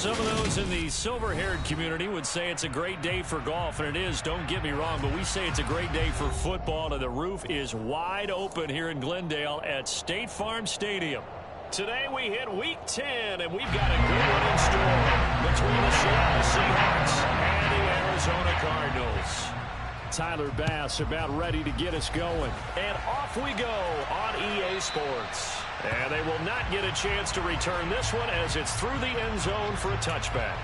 Some of those in the silver-haired community would say it's a great day for golf, and it is, don't get me wrong, but we say it's a great day for football, and the roof is wide open here in Glendale at State Farm Stadium. Today we hit Week 10, and we've got a good one in store between the Seattle Seahawks and the Arizona Cardinals. Tyler Bass about ready to get us going. And off we go on EA Sports. And they will not get a chance to return this one as it's through the end zone for a touchback.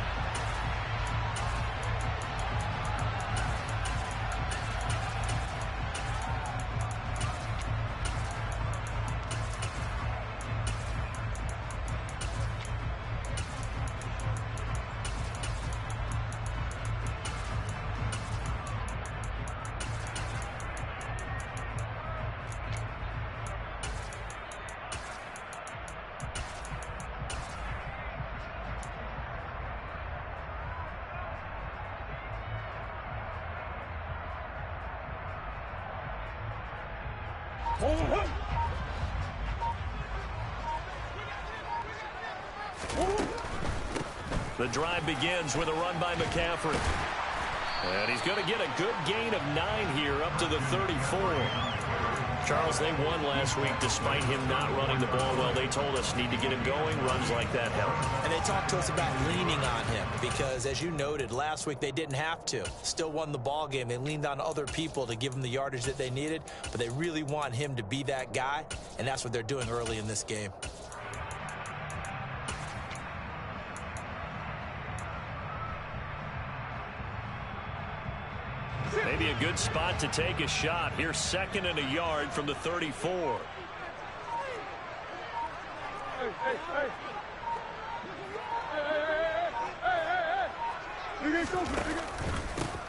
The drive begins with a run by McCaffrey. And he's going to get a good gain of 9 here up to the 34. Charles, they won last week despite him not running the ball well. They told us need to get him going. Runs like that help. And they talked to us about leaning on him because, as you noted, last week they didn't have to. Still won the ball game. They leaned on other people to give them the yardage that they needed, but they really want him to be that guy, and that's what they're doing early in this game. Maybe a good spot to take a shot. Here's 2nd and a yard from the 34.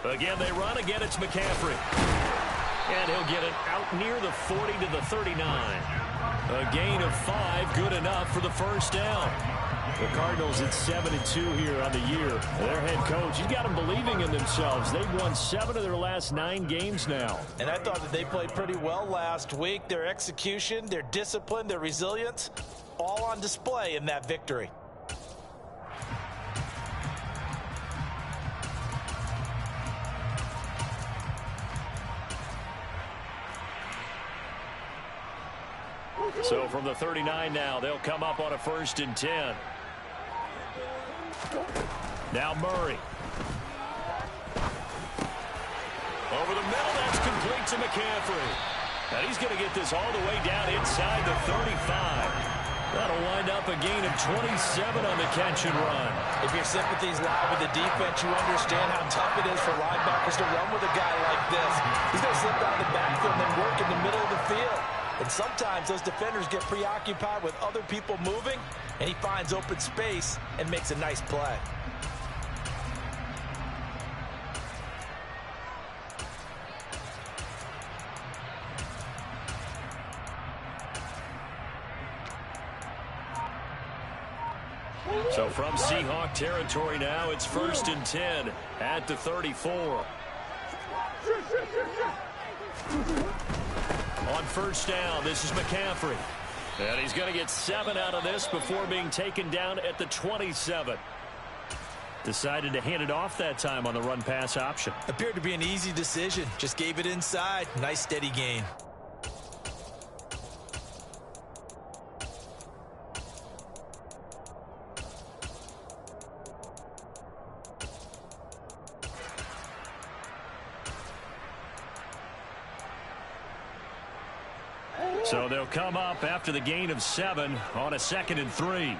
Again, they run. Again, it's McCaffrey. And he'll get it out near the 40 to the 39. A gain of 5, good enough for the first down. The Cardinals at 7-2 here on the year. Their head coach, he's got them believing in themselves. They've won 7 of their last 9 games now. And I thought that they played pretty well last week. Their execution, their discipline, their resilience, all on display in that victory. So from the 39 now, they'll come up on a 1st and 10. Now Murray. Over the middle, that's complete to McCaffrey. And he's going to get this all the way down inside the 35. That'll wind up a gain of 27 on the catch and run. If your sympathies lie with the defense, you understand how tough it is for linebackers to run with a guy like this. He's going to slip down the backfield and then work in the middle of the field. And sometimes those defenders get preoccupied with other people moving, and he finds open space and makes a nice play. So from Seahawk territory now, it's 1st and 10 at the 34. On 1st down, this is McCaffrey. And he's going to get 7 out of this before being taken down at the 27. Decided to hand it off that time on the run-pass option. Appeared to be an easy decision. Just gave it inside. Nice steady gain. So they'll come up after the gain of 7 on a 2nd and 3.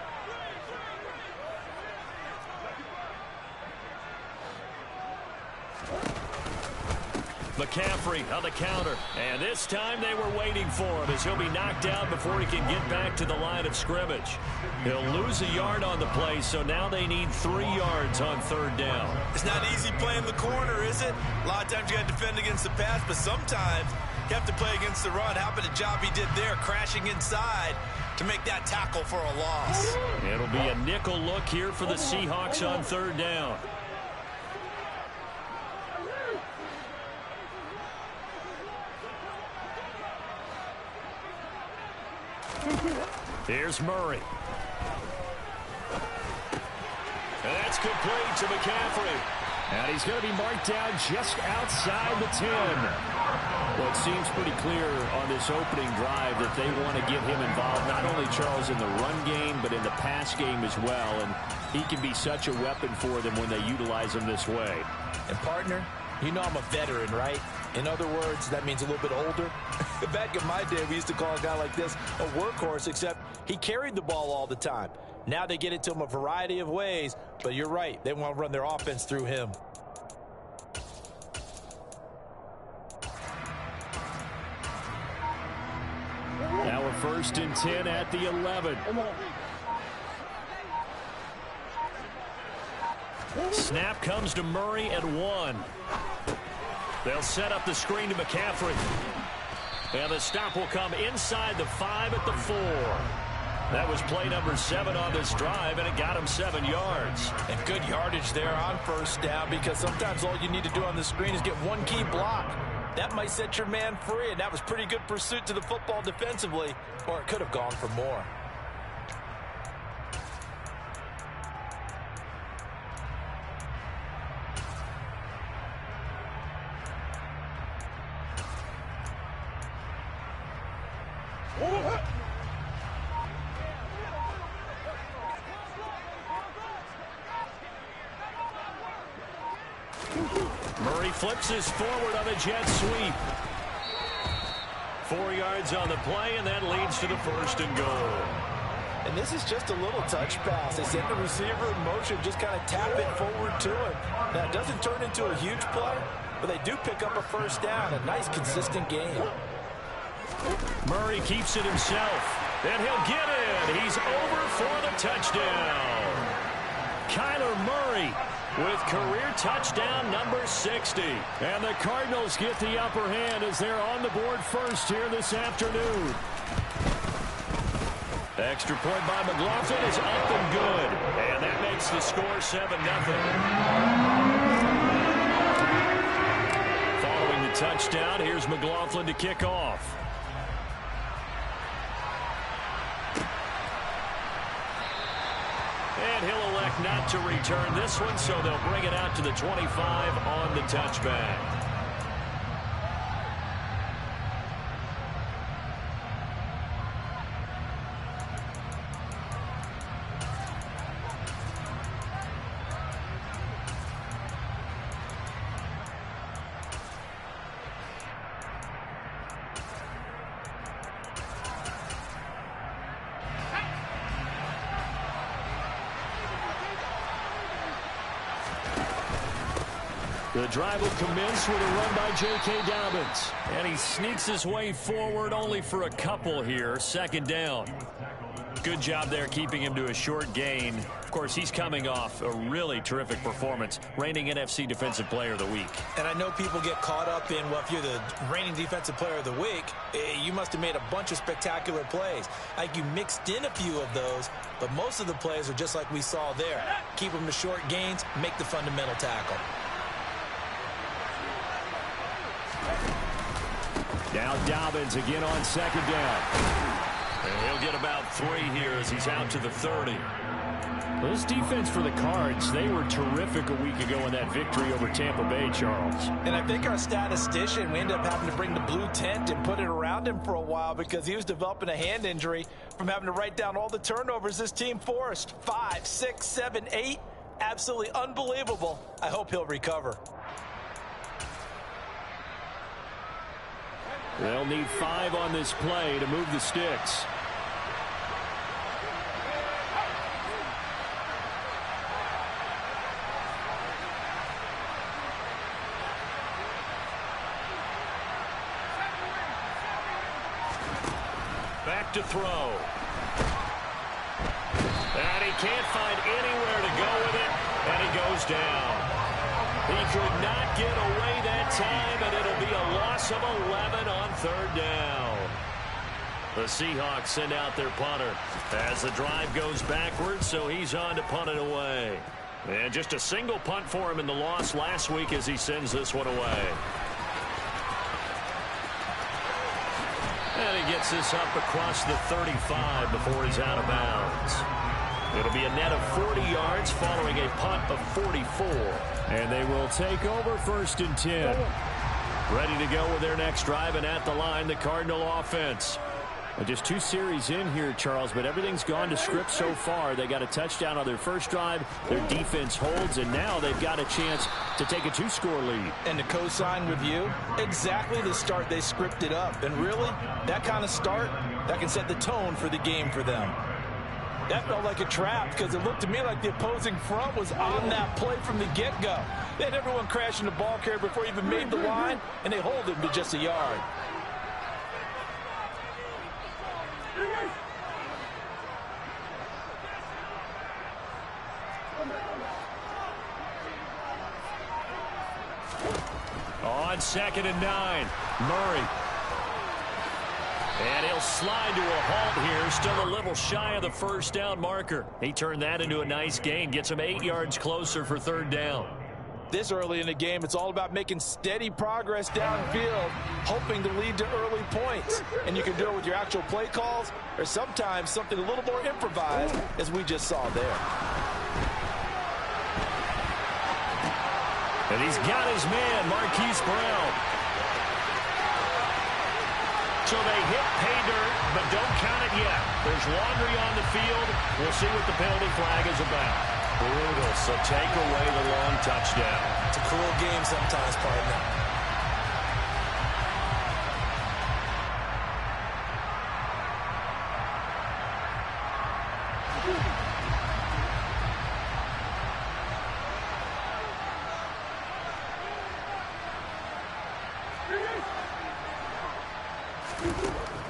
McCaffrey on the counter. And this time they were waiting for him as he'll be knocked down before he can get back to the line of scrimmage. He'll lose a yard on the play, so now they need 3 yards on 3rd down. It's not easy playing the corner, is it? A lot of times you got to defend against the pass, but sometimes you have to play against the run. How about the job he did there, crashing inside to make that tackle for a loss? It'll be a nickel look here for the Seahawks on 3rd down. Here's Murray. And that's complete to McCaffrey. And he's going to be marked down just outside the 10. Well, it seems pretty clear on this opening drive that they want to get him involved, not only, Charles, in the run game, but in the pass game as well. And he can be such a weapon for them when they utilize him this way. And, partner, you know I'm a veteran, right? In other words, that means a little bit older. Back in my day, we used to call a guy like this a workhorse, except he carried the ball all the time. Now they get it to him a variety of ways, but you're right. They want to run their offense through him. Now we're 1st and 10 at the 11. Snap comes to Murray at 1. They'll set up the screen to McCaffrey. And the stop will come inside the 5 at the 4. That was play number 7 on this drive, and it got him 7 yards. And good yardage there on 1st down, because sometimes all you need to do on the screen is get one key block. That might set your man free, and that was pretty good pursuit to the football defensively, or it could have gone for more. Murray flips his forward on the jet sweep. 4 yards on the play, and that leads to the 1st and goal. And this is just a little touch pass. They send the receiver in motion, just kind of tap it forward to him. Now, it doesn't turn into a huge play, but they do pick up a 1st down. A nice, consistent game. Murray keeps it himself, and he'll get it. He's over for the touchdown. Kyler Murray with career touchdown number 60. And the Cardinals get the upper hand as they're on the board first here this afternoon. Extra point by McLaughlin is up and good. And that makes the score 7-0. Following the touchdown, here's McLaughlin to kick off. And he'll elect not to return this one, so they'll bring it out to the 25 on the touchback. The drive will commence with a run by J.K. Dobbins. And he sneaks his way forward only for a couple here. 2nd down. Good job there keeping him to a short gain. Of course, he's coming off a really terrific performance, reigning NFC Defensive Player of the Week. And I know people get caught up in, well, if you're the reigning Defensive Player of the Week, you must have made a bunch of spectacular plays. Like you mixed in a few of those, but most of the plays are just like we saw there. Keep them to short gains, make the fundamental tackle. Now Dobbins again on 2nd down. And he'll get about 3 here as he's out to the 30. This defense for the Cards, they were terrific a week ago in that victory over Tampa Bay, Charles. And I think our statistician, we ended up having to bring the blue tent and put it around him for a while because he was developing a hand injury from having to write down all the turnovers this team forced. 5, 6, 7, 8. Absolutely unbelievable. I hope he'll recover. They'll need 5 on this play to move the sticks. Back to throw. And he can't find anywhere to go with it, and he goes down. He could not get away that time, and it'll be a loss of 11 on 3rd down. The Seahawks send out their punter as the drive goes backwards, so he's on to punt it away. And just a single punt for him in the loss last week as he sends this one away. And he gets this up across the 35 before he's out of bounds. It'll be a net of 40 yards following a punt of 44. And they will take over 1st and 10. Ready to go with their next drive, and at the line, the Cardinal offense. Just 2 series in here, Charles, but everything's gone to script so far. They got a touchdown on their first drive. Their defense holds, and now they've got a chance to take a 2-score lead. And to co-sign with you, exactly the start they scripted up. And really, that kind of start, that can set the tone for the game for them. That felt like a trap because it looked to me like the opposing front was on that play from the get-go. They had everyone crashing the ball carrier before he even made the line, and they hold him to just a yard. On 2nd and 9, Murray. And he'll slide to a halt here, still a little shy of the 1st down marker. He turned that into a nice gain, gets him 8 yards closer for 3rd down. This early in the game, it's all about making steady progress downfield, hoping to lead to early points. And you can do it with your actual play calls, or sometimes something a little more improvised, as we just saw there. And he's got his man, Marquise Brown. So they hit pay dirt, but don't count it yet. There's laundry on the field. We'll see what the penalty flag is about. Brutal, so take away the long touchdown. It's a cruel game sometimes, partner.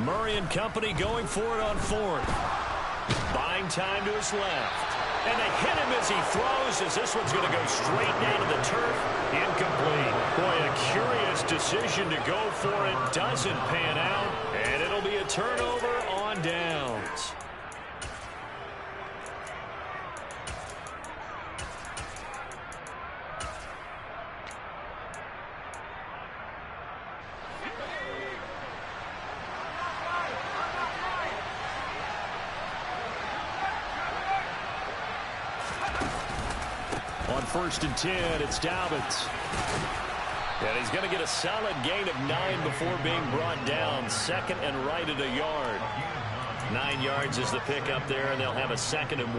Murray and company going for it on 4th. Buying time to his left. And they hit him as he throws, as this one's going to go straight down to the turf. Incomplete. Boy, a curious decision to go for it. Doesn't pan out. And it'll be a turnover on downs. On 1st and 10, it's Dobbins. And he's going to get a solid gain of 9 before being brought down. 2nd and right at a yard. 9 yards is the pickup there, and they'll have a 2nd and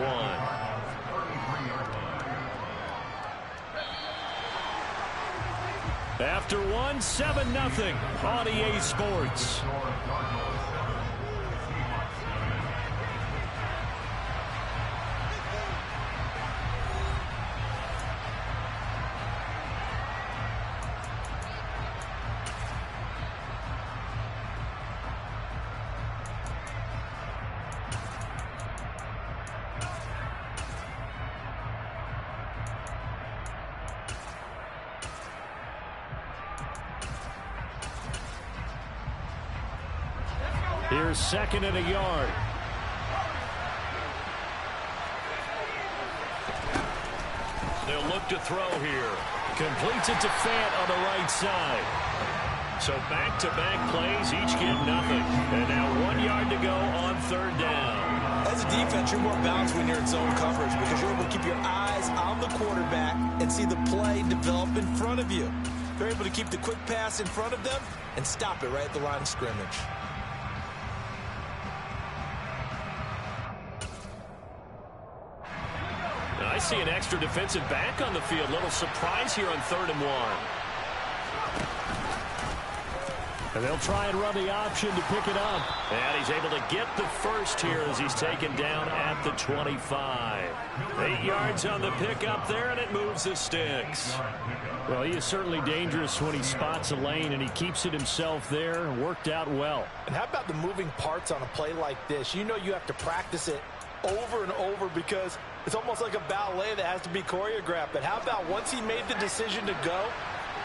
1. After 1, 7-0 on EA Sports. Here's 2nd and a yard. They'll look to throw here. Completes it to Fant on the right side. So back-to-back plays, each get nothing. And now 1 yard to go on 3rd down. As a defense, you're more balanced when you're in zone coverage because you're able to keep your eyes on the quarterback and see the play develop in front of you. They're able to keep the quick pass in front of them and stop it right at the line of scrimmage. I see an extra defensive back on the field. Little surprise here on 3rd and 1. And they'll try and run the option to pick it up. And he's able to get the first here as he's taken down at the 25. 8 yards on the pickup there, and it moves the sticks. Well, he is certainly dangerous when he spots a lane, and he keeps it himself there. Worked out well. And how about the moving parts on a play like this? You know you have to practice it over and over because it's almost like a ballet that has to be choreographed. But how about once he made the decision to go,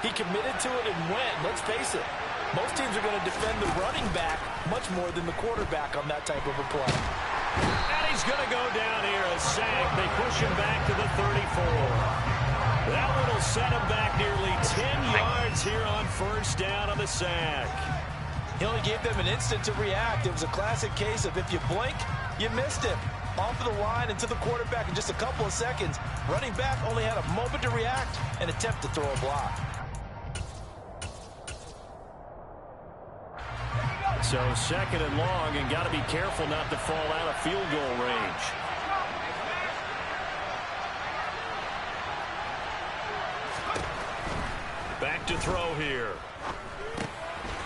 he committed to it and went. Let's face it, most teams are going to defend the running back much more than the quarterback on that type of a play. And he's going to go down here, a sack. They push him back to the 34. That one will set him back nearly 10 yards here on 1st down on the sack. He only gave them an instant to react. It was a classic case of if you blink, you missed him. off of the line and to the quarterback in just a couple of seconds. Running back only had a moment to react and attempt to throw a block. So 2nd and long, and got to be careful not to fall out of field goal range. Back to throw here.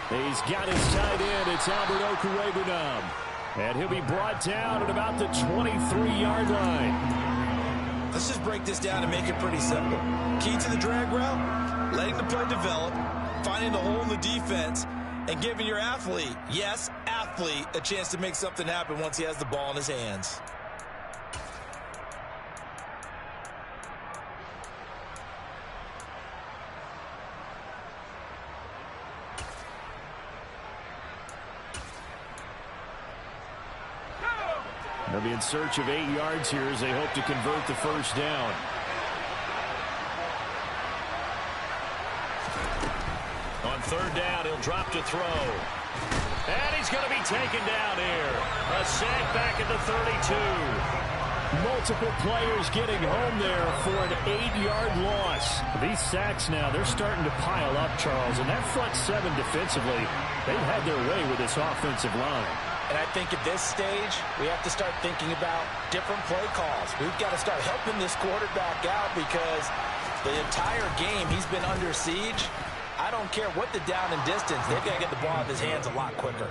He's got his tight end. It's Albert Okwuegbunam. And he'll be brought down at about the 23-yard line. Let's just break this down and make it pretty simple. Key to the drag route, letting the play develop, finding the hole in the defense, and giving your athlete, yes, athlete, a chance to make something happen once he has the ball in his hands. They'll be in search of 8 yards here as they hope to convert the first down. On 3rd down, he'll drop to throw. And he's going to be taken down here. A sack back at the 32. Multiple players getting home there for an 8-yard loss. These sacks now, they're starting to pile up, Charles. And that front 7 defensively, they've had their way with this offensive line. And I think at this stage, we have to start thinking about different play calls. We've got to start helping this quarterback out because the entire game he's been under siege. I don't care what the down and distance. They've got to get the ball in his hands a lot quicker.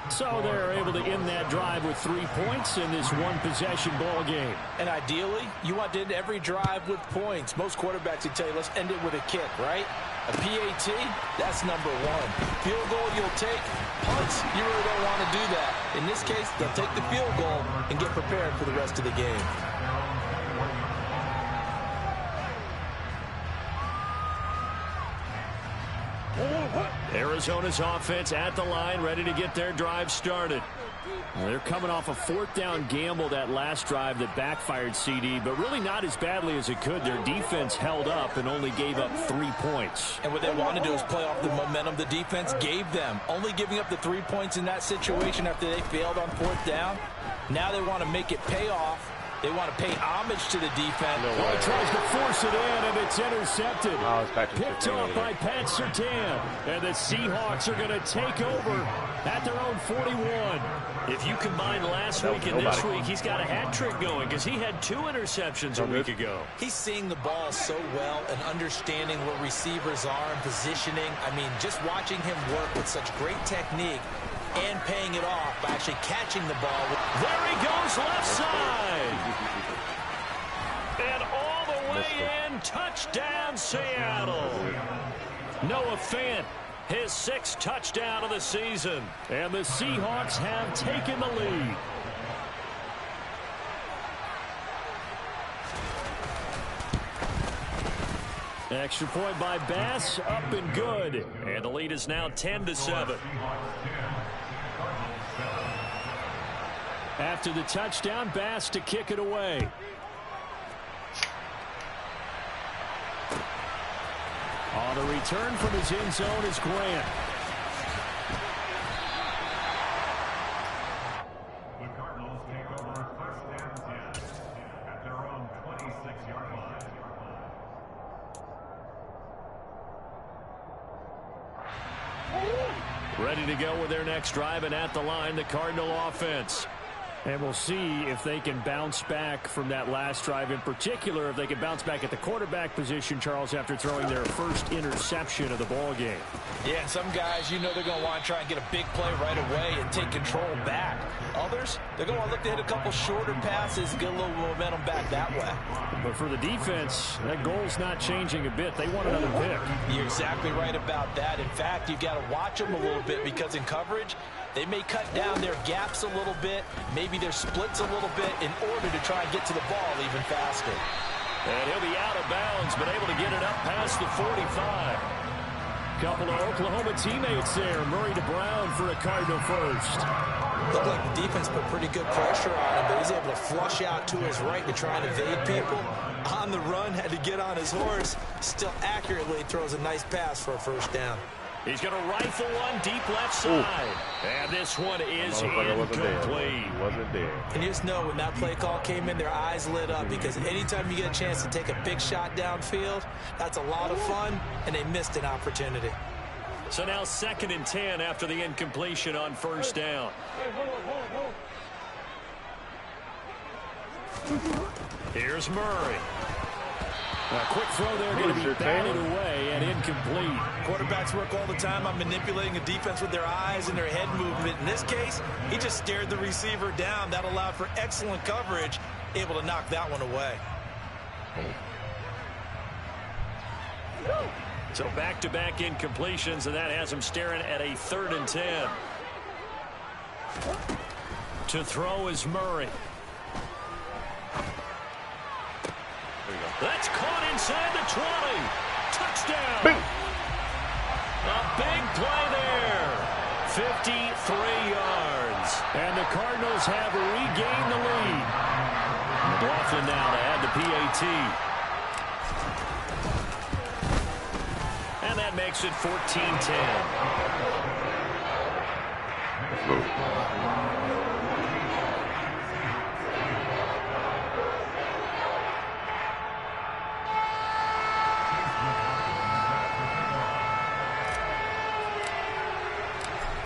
So they're able to end that drive with 3 points in this one-possession ball game. And ideally, you want to end every drive with points. Most quarterbacks would tell you, let's end it with a kick, right? A PAT, that's number 1. Field goal you'll take. Punts, you really don't want to do that. In this case, they'll take the field goal and get prepared for the rest of the game. Arizona's offense at the line, ready to get their drive started. They're coming off a 4th down gamble that last drive that backfired, CD, but really not as badly as it could. Their defense held up and only gave up 3 points. And what they want to do is play off the momentum the defense gave them. Only giving up the 3 points in that situation after they failed on 4th down. Now they want to make it pay off. They want to pay homage to the defense. Well, he tries to force it in, and it's intercepted. Picked off by Pat Surtain. And the Seahawks are going to take over at their own 41. If you combine last week and this week, he's got a hat trick going because he had 2 interceptions a week ago. He's seeing the ball so well and understanding where receivers are and positioning. I mean, just watching him work with such great technique and paying it off by actually catching the ball. There he goes, left side. And all the way in, touchdown Seattle. Noah Fant, his 6th touchdown of the season. And the Seahawks have taken the lead. Extra point by Bass, up and good. And the lead is now 10-7. After the touchdown, Bass to kick it away. On the return from his end zone is Grant. The Cardinals take over 1st and 10 at their own 26-yard line. Ready to go with their next drive, and at the line, the Cardinal offense. And we'll see if they can bounce back from that last drive, in particular, if they can bounce back at the quarterback position, Charles, after throwing their first interception of the ball game. Yeah, some guys, you know they're going to want to try and get a big play right away and take control back. Others, they're going to want to look to hit a couple shorter passes and get a little momentum back that way. But for the defense, that goal's not changing a bit. They want another pick. You're exactly right about that. In fact, you've got to watch them a little bit because in coverage, they may cut down their gaps a little bit, maybe their splits a little bit in order to try and get to the ball even faster. And he'll be out of bounds, but able to get it up past the 45. Couple of Oklahoma teammates there. Murray to Brown for a Cardinal first. Looked like the defense put pretty good pressure on him, but he's able to flush out to his right to try and evade people. On the run, had to get on his horse. Still accurately throws a nice pass for a first down. He's going to rifle one deep left side. And this one is incomplete. Wasn't there. And you just know when that play call came in, their eyes lit up, because anytime you get a chance to take a big shot downfield, that's a lot of fun, and they missed an opportunity. So now 2nd and 10 after the incompletion on 1st down. Here's Murray. A quick throw there, going to be batted away and incomplete. Quarterbacks work all the time on manipulating a defense with their eyes and their head movement. In this case, he just stared the receiver down. That allowed for excellent coverage, able to knock that one away. So back-to-back incompletions, and that has him staring at a 3rd and 10. To throw is Murray. That's caught inside the 20. Touchdown. Bing. A big play there. 53 yards. And the Cardinals have regained the lead. McLaughlin now to add the PAT. And that makes it 14-10.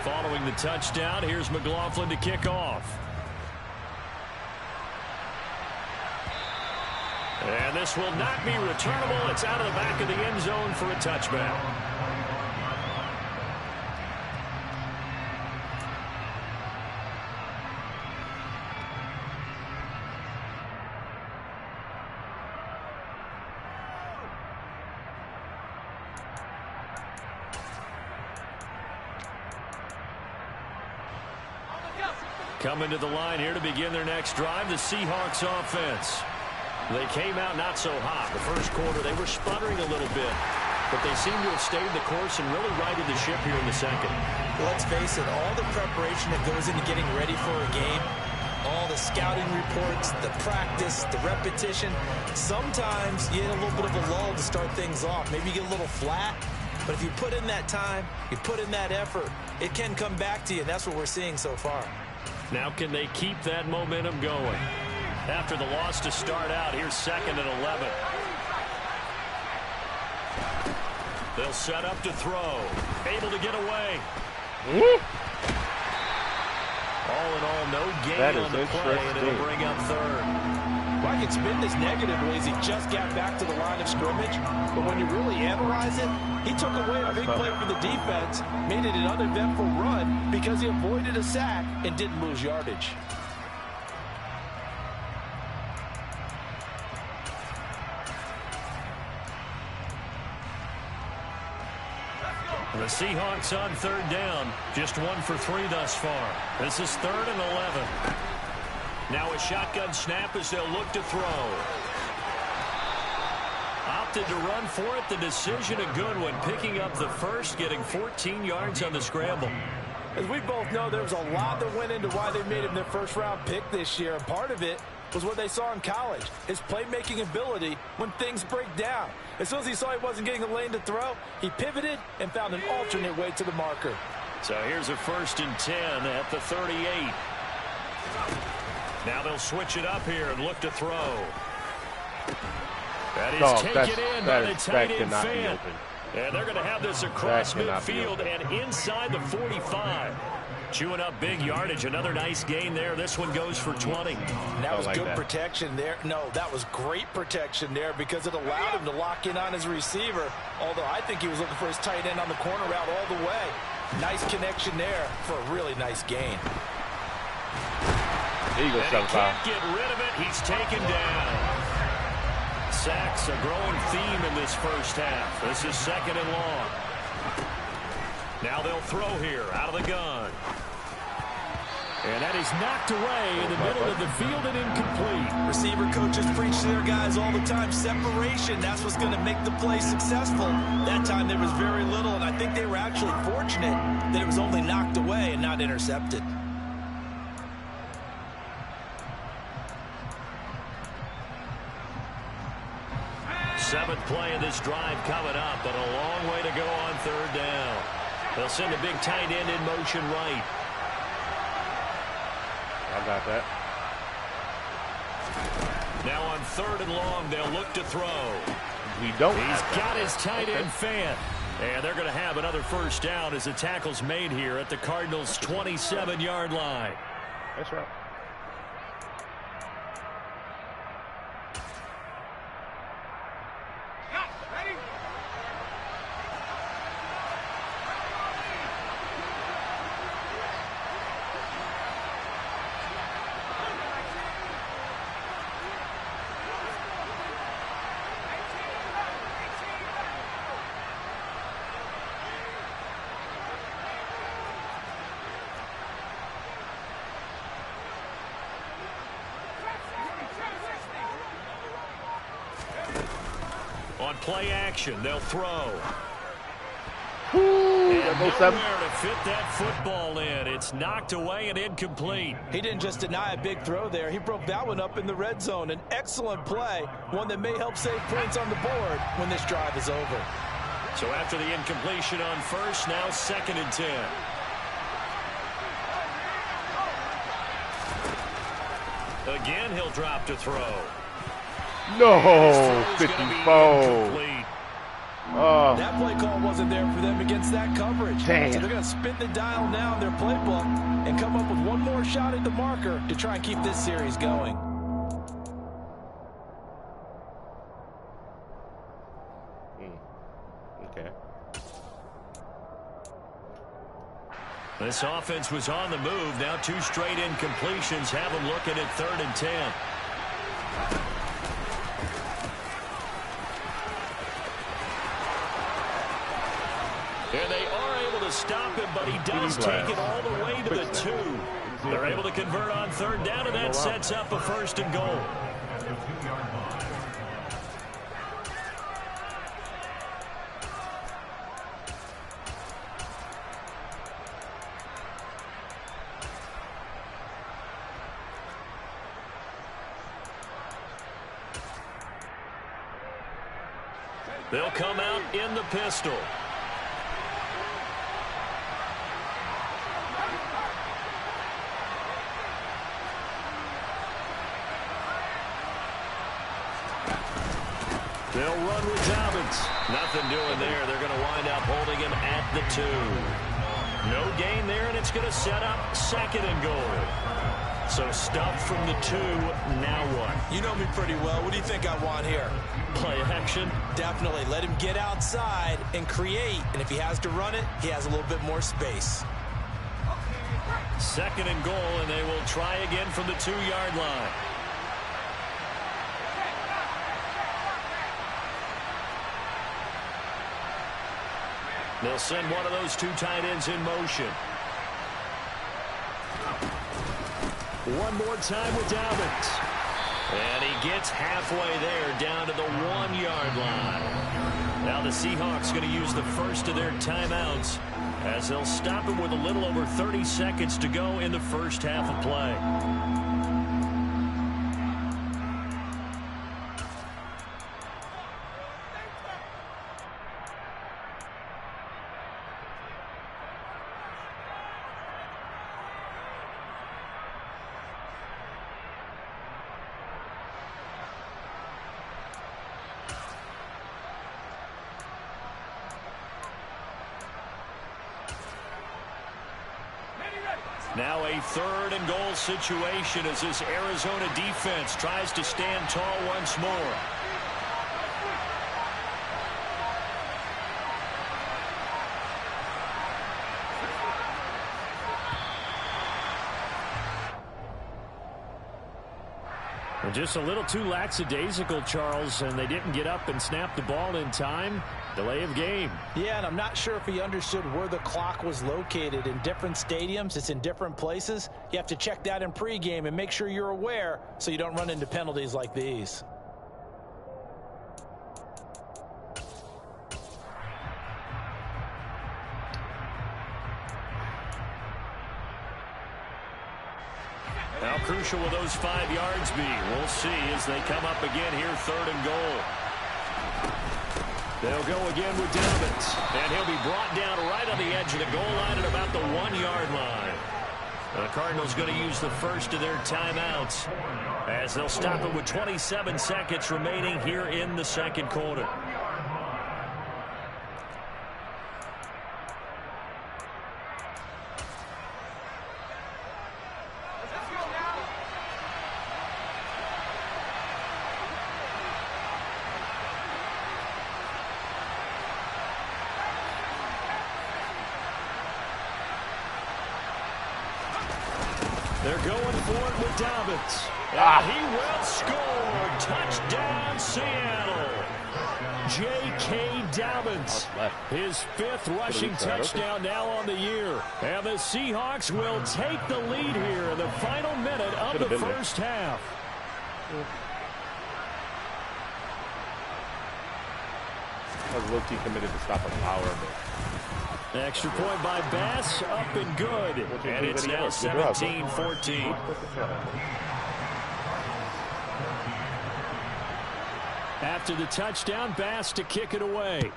Following the touchdown, here's McLaughlin to kick off. And this will not be returnable. It's out of the back of the end zone for a touchback. Coming to the line here to begin their next drive, the Seahawks offense. They came out not so hot. The first quarter, they were sputtering a little bit, but they seem to have stayed the course and really righted the ship here in the second. Let's face it, all the preparation that goes into getting ready for a game, all the scouting reports, the practice, the repetition, sometimes you get a little bit of a lull to start things off. Maybe you get a little flat, but if you put in that time, you put in that effort, it can come back to you, and that's what we're seeing so far. Now can they keep that momentum going? After the loss to start out, here's 2nd and 11. They'll set up to throw. Able to get away. All in all, no gain on the play, and it'll bring up 3rd. Well, I can spin this negatively as he just got back to the line of scrimmage, but when you really analyze it, he took away a big play for the defense, made it an uneventful run because he avoided a sack and didn't lose yardage. The Seahawks on 3rd down, just 1 for 3 thus far. This is 3rd and 11. Now a shotgun snap as they'll look to throw. Opted to run for it. The decision a good one, picking up the first, getting 14 yards on the scramble. As we both know, there was a lot that went into why they made him their first-round pick this year, and part of it was what they saw in college, his playmaking ability when things break down. As soon as he saw he wasn't getting a lane to throw, he pivoted and found an alternate way to the marker. So here's a 1st and 10 at the 38. Now they'll switch it up here and look to throw. That is taken in by the tight end fan. And they're going to have this across midfield and inside the 45. Chewing up big yardage. Another nice gain there. This one goes for 20. And that was good protection there. No, that was great protection there because it allowed him to lock in on his receiver. Although I think he was looking for his tight end on the corner route all the way. Nice connection there for a really nice gain. Eagles can't get rid of it. He's taken down. Sacks a growing theme in this first half. This is 2nd and long. Now they'll throw here out of the gun. And that is knocked away in the middle of the field and incomplete. Receiver coaches preach to their guys all the time. Separation, that's what's going to make the play successful. That time there was very little, and I think they were actually fortunate that it was only knocked away and not intercepted. Seventh play of this drive coming up, but a long way to go on 3rd down. They'll send a big tight end in motion right. I got that. Now on 3rd and long, they'll look to throw. We don't. He's got his tight end fan. And they're going to have another first down as the tackle's made here at the Cardinals' 27-yard line. That's right. On play action, they'll throw. And nowhere to fit that football in. It's knocked away and incomplete. He didn't just deny a big throw there. He broke that one up in the red zone. An excellent play, one that may help save points on the board when this drive is over. So after the incompletion on first, now 2nd and 10. Again, he'll drop to throw. No, 54. Oh. That play call wasn't there for them against that coverage. Damn. So they're going to spin the dial now in their playbook and come up with one more shot at the marker to try and keep this series going. Okay. This offense was on the move. Now 2 straight incompletions have them looking at 3rd and 10. And they are able to stop him, but he does take it all the way to the 2. They're able to convert on 3rd down, and that sets up a 1st and goal. They'll come out in the pistol. They'll run with Dobbins. Nothing doing there. They're going to wind up holding him at the 2. No gain there, and it's going to set up 2nd and goal. So stuff from the 2, now what? You know me pretty well. What do you think I want here? Play action? Definitely. Let him get outside and create. And if he has to run it, he has a little bit more space. 2nd and goal, and they will try again from the 2-yard line. They'll send one of those 2 tight ends in motion. One more time with Dobbins. And he gets halfway there down to the 1-yard line. Now the Seahawks going to use the first of their timeouts as they'll stop him with a little over 30 seconds to go in the first half of play. Now a 3rd and goal situation as this Arizona defense tries to stand tall once more. Just a little too lackadaisical, Charles, and they didn't get up and snap the ball in time. Delay of game. Yeah, and I'm not sure if he understood where the clock was located. In different stadiums, it's in different places. You have to check that in pregame and make sure you're aware so you don't run into penalties like these. How crucial will those 5 yards be? We'll see as they come up again here, 3rd and goal. They'll go again with Dobbins. And he'll be brought down right on the edge of the goal line at about the 1-yard line. The Cardinals going to use the first of their timeouts as they'll stop it with 27 seconds remaining here in the second quarter. They're going for it with Dobbins. And he will score. Touchdown, Seattle. J.K. Dobbins. His 5th rushing touchdown now on the year. And the Seahawks will take the lead here in the final minute of the first half. I was low-key committed to stop a power. Extra point by Bass, up and good. And it's now 17-14. After the touchdown, Bass to kick it away.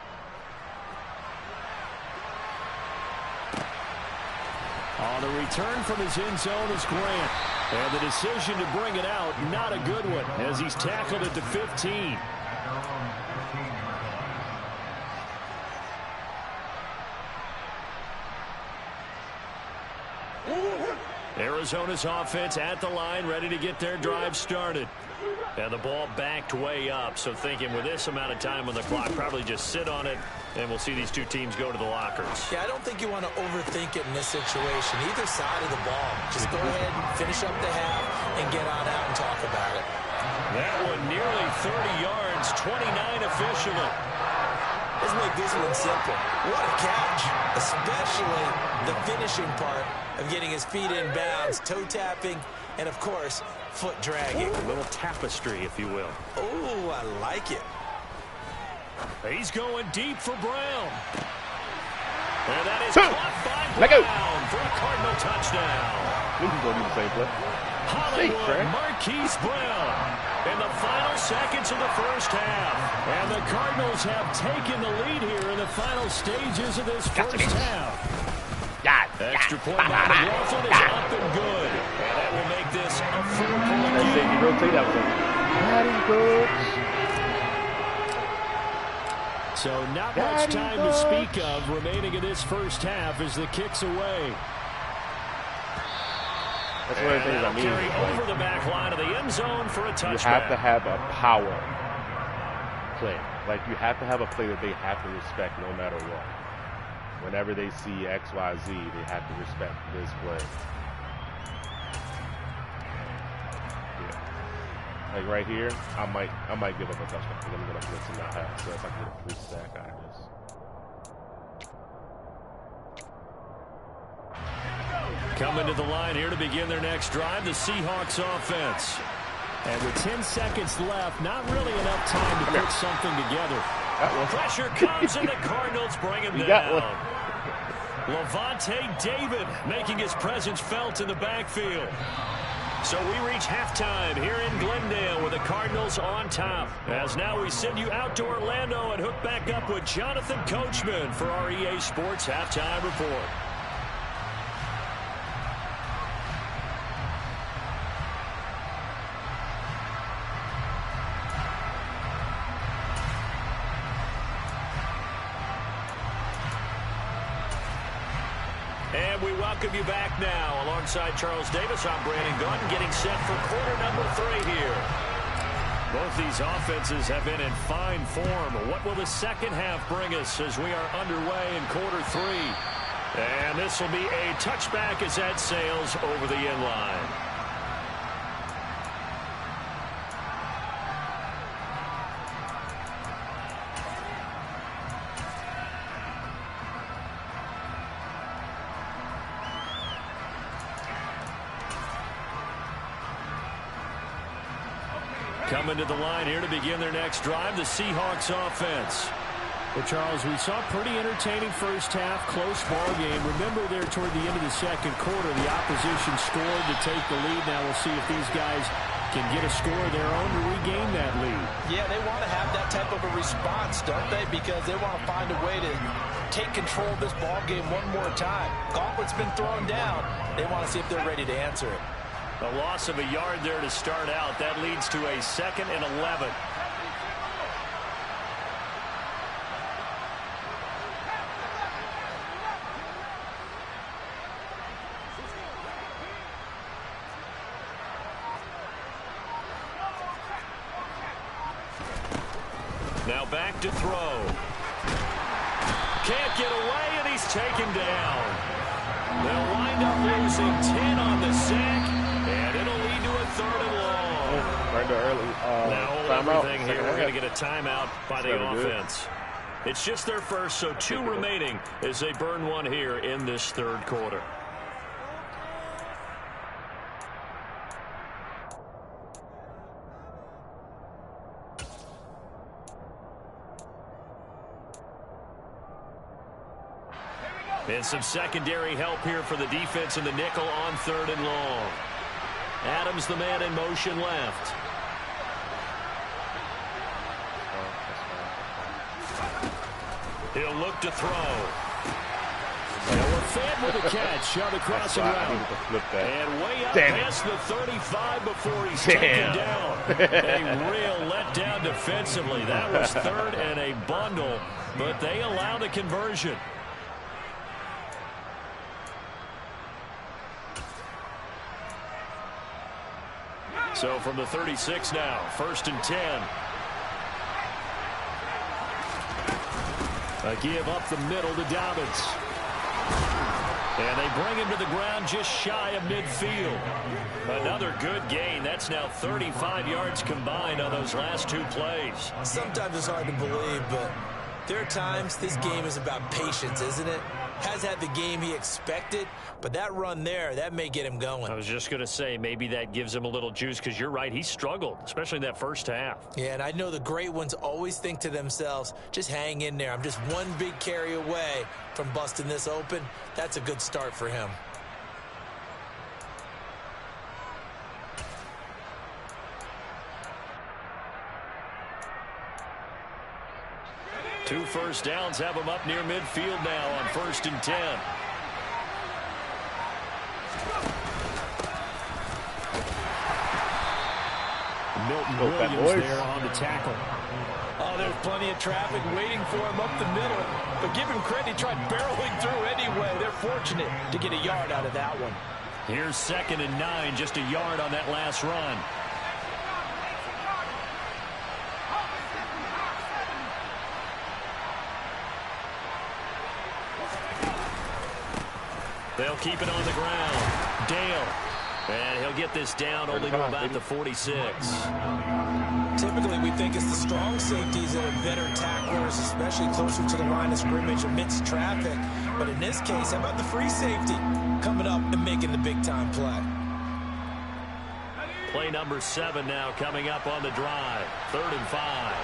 On the return from his end zone is Grant. And the decision to bring it out, not a good one, as he's tackled at the 15. Arizona's offense at the line, ready to get their drive started. And the ball backed way up, so thinking with this amount of time on the clock, probably just sit on it, and we'll see these two teams go to the lockers. Yeah, I don't think you want to overthink it in this situation. Either side of the ball. Just go ahead and finish up the half and get on out and talk about it. That one nearly 30 yards, 29 officially. Let's make this one simple. What a catch, especially the finishing part of getting his feet in bounds, toe tapping, and of course, foot dragging. A little tapestry, if you will. Oh, I like it. He's going deep for Brown. And that is caught by Brown for a Cardinal touchdown. We can go do the same play. Hollywood Marquise Brown in the final seconds of the first half. And the Cardinals have taken the lead here in the final stages of this first half. Extra point by McLaughlin is up and good. And that will make this a 4-point game. Rotate that one. That is good. So not much time to speak of remaining in this first half as the kick's away. That's one of the things I mean. Carry over the back line of the end zone for a touchdown. You have to have a power play. Like, you have to have a play that they have to respect no matter what. Whenever they see X, Y, Z, they have to respect this play. Yeah. Like right here, I might give up a touchdown because I'm gonna blitz and not have. So if I can get a free sack out of this. Coming to the line here to begin their next drive, the Seahawks offense. And with 10 seconds left, not really enough time to put something together. Pressure comes and the Cardinals bring him down. Levante David making his presence felt in the backfield. So we reach halftime here in Glendale with the Cardinals on top. As now we send you out to Orlando and hook back up with Jonathan Coachman for our EA Sports Halftime Report. And we welcome you back now. Alongside Charles Davis, I'm Brandon Gunn, getting set for quarter number 3 here. Both these offenses have been in fine form. What will the second half bring us as we are underway in quarter 3? And this will be a touchback as that sails over the end line. Coming to the line here to begin their next drive, the Seahawks offense. Well, Charles, we saw a pretty entertaining first half, close ball game. Remember there toward the end of the second quarter, the opposition scored to take the lead. Now we'll see if these guys can get a score of their own to regain that lead. Yeah, they want to have that type of a response, don't they? Because they want to find a way to take control of this ball game one more time. Gauntlet's been thrown down. They want to see if they're ready to answer it. A loss of a yard there to start out. That leads to a 2nd and 11. Now back to throw. Can't get away, and he's taken down. They'll wind up losing 10 on the sack, and it'll lead to a 3rd and long. Right there early. Now hold everything here. We're going to get a timeout by the offense. It's just their first, so 2 remaining as they burn one here in this 3rd quarter. And some secondary help here for the defense in the nickel on 3rd and long. Adams, the man in motion left. He'll look to throw. Now we're fed with a catch on the crossing route. And way up past the 35 before he's taken down. A real letdown defensively. That was 3rd and a bundle, but they allow the conversion. So from the 36 now, 1st and 10. A give up the middle to Dobbins. And they bring him to the ground just shy of midfield. Another good gain. That's now 35 yards combined on those last 2 plays. Sometimes it's hard to believe, but there are times this game is about patience, isn't it? Has had the game he expected, but that run there, that may get him going. I was just going to say, maybe that gives him a little juice, because you're right, he struggled, especially in that first half. Yeah, and I know the great ones always think to themselves, just hang in there. I'm just one big carry away from busting this open. That's a good start for him. Two first downs have him up near midfield now on 1st and 10. Milton Williams there on the tackle. Oh, there's plenty of traffic waiting for him up the middle. But give him credit, he tried barreling through anyway. They're fortunate to get a yard out of that one. Here's 2nd and 9, just a yard on that last run. They'll keep it on the ground. Dale. And he'll get this down only to about the 46. Typically, we think it's the strong safeties that are better tacklers, especially closer to the line of scrimmage amidst traffic. But in this case, how about the free safety coming up and making the big-time play? Play number 7 now coming up on the drive. 3rd and 5.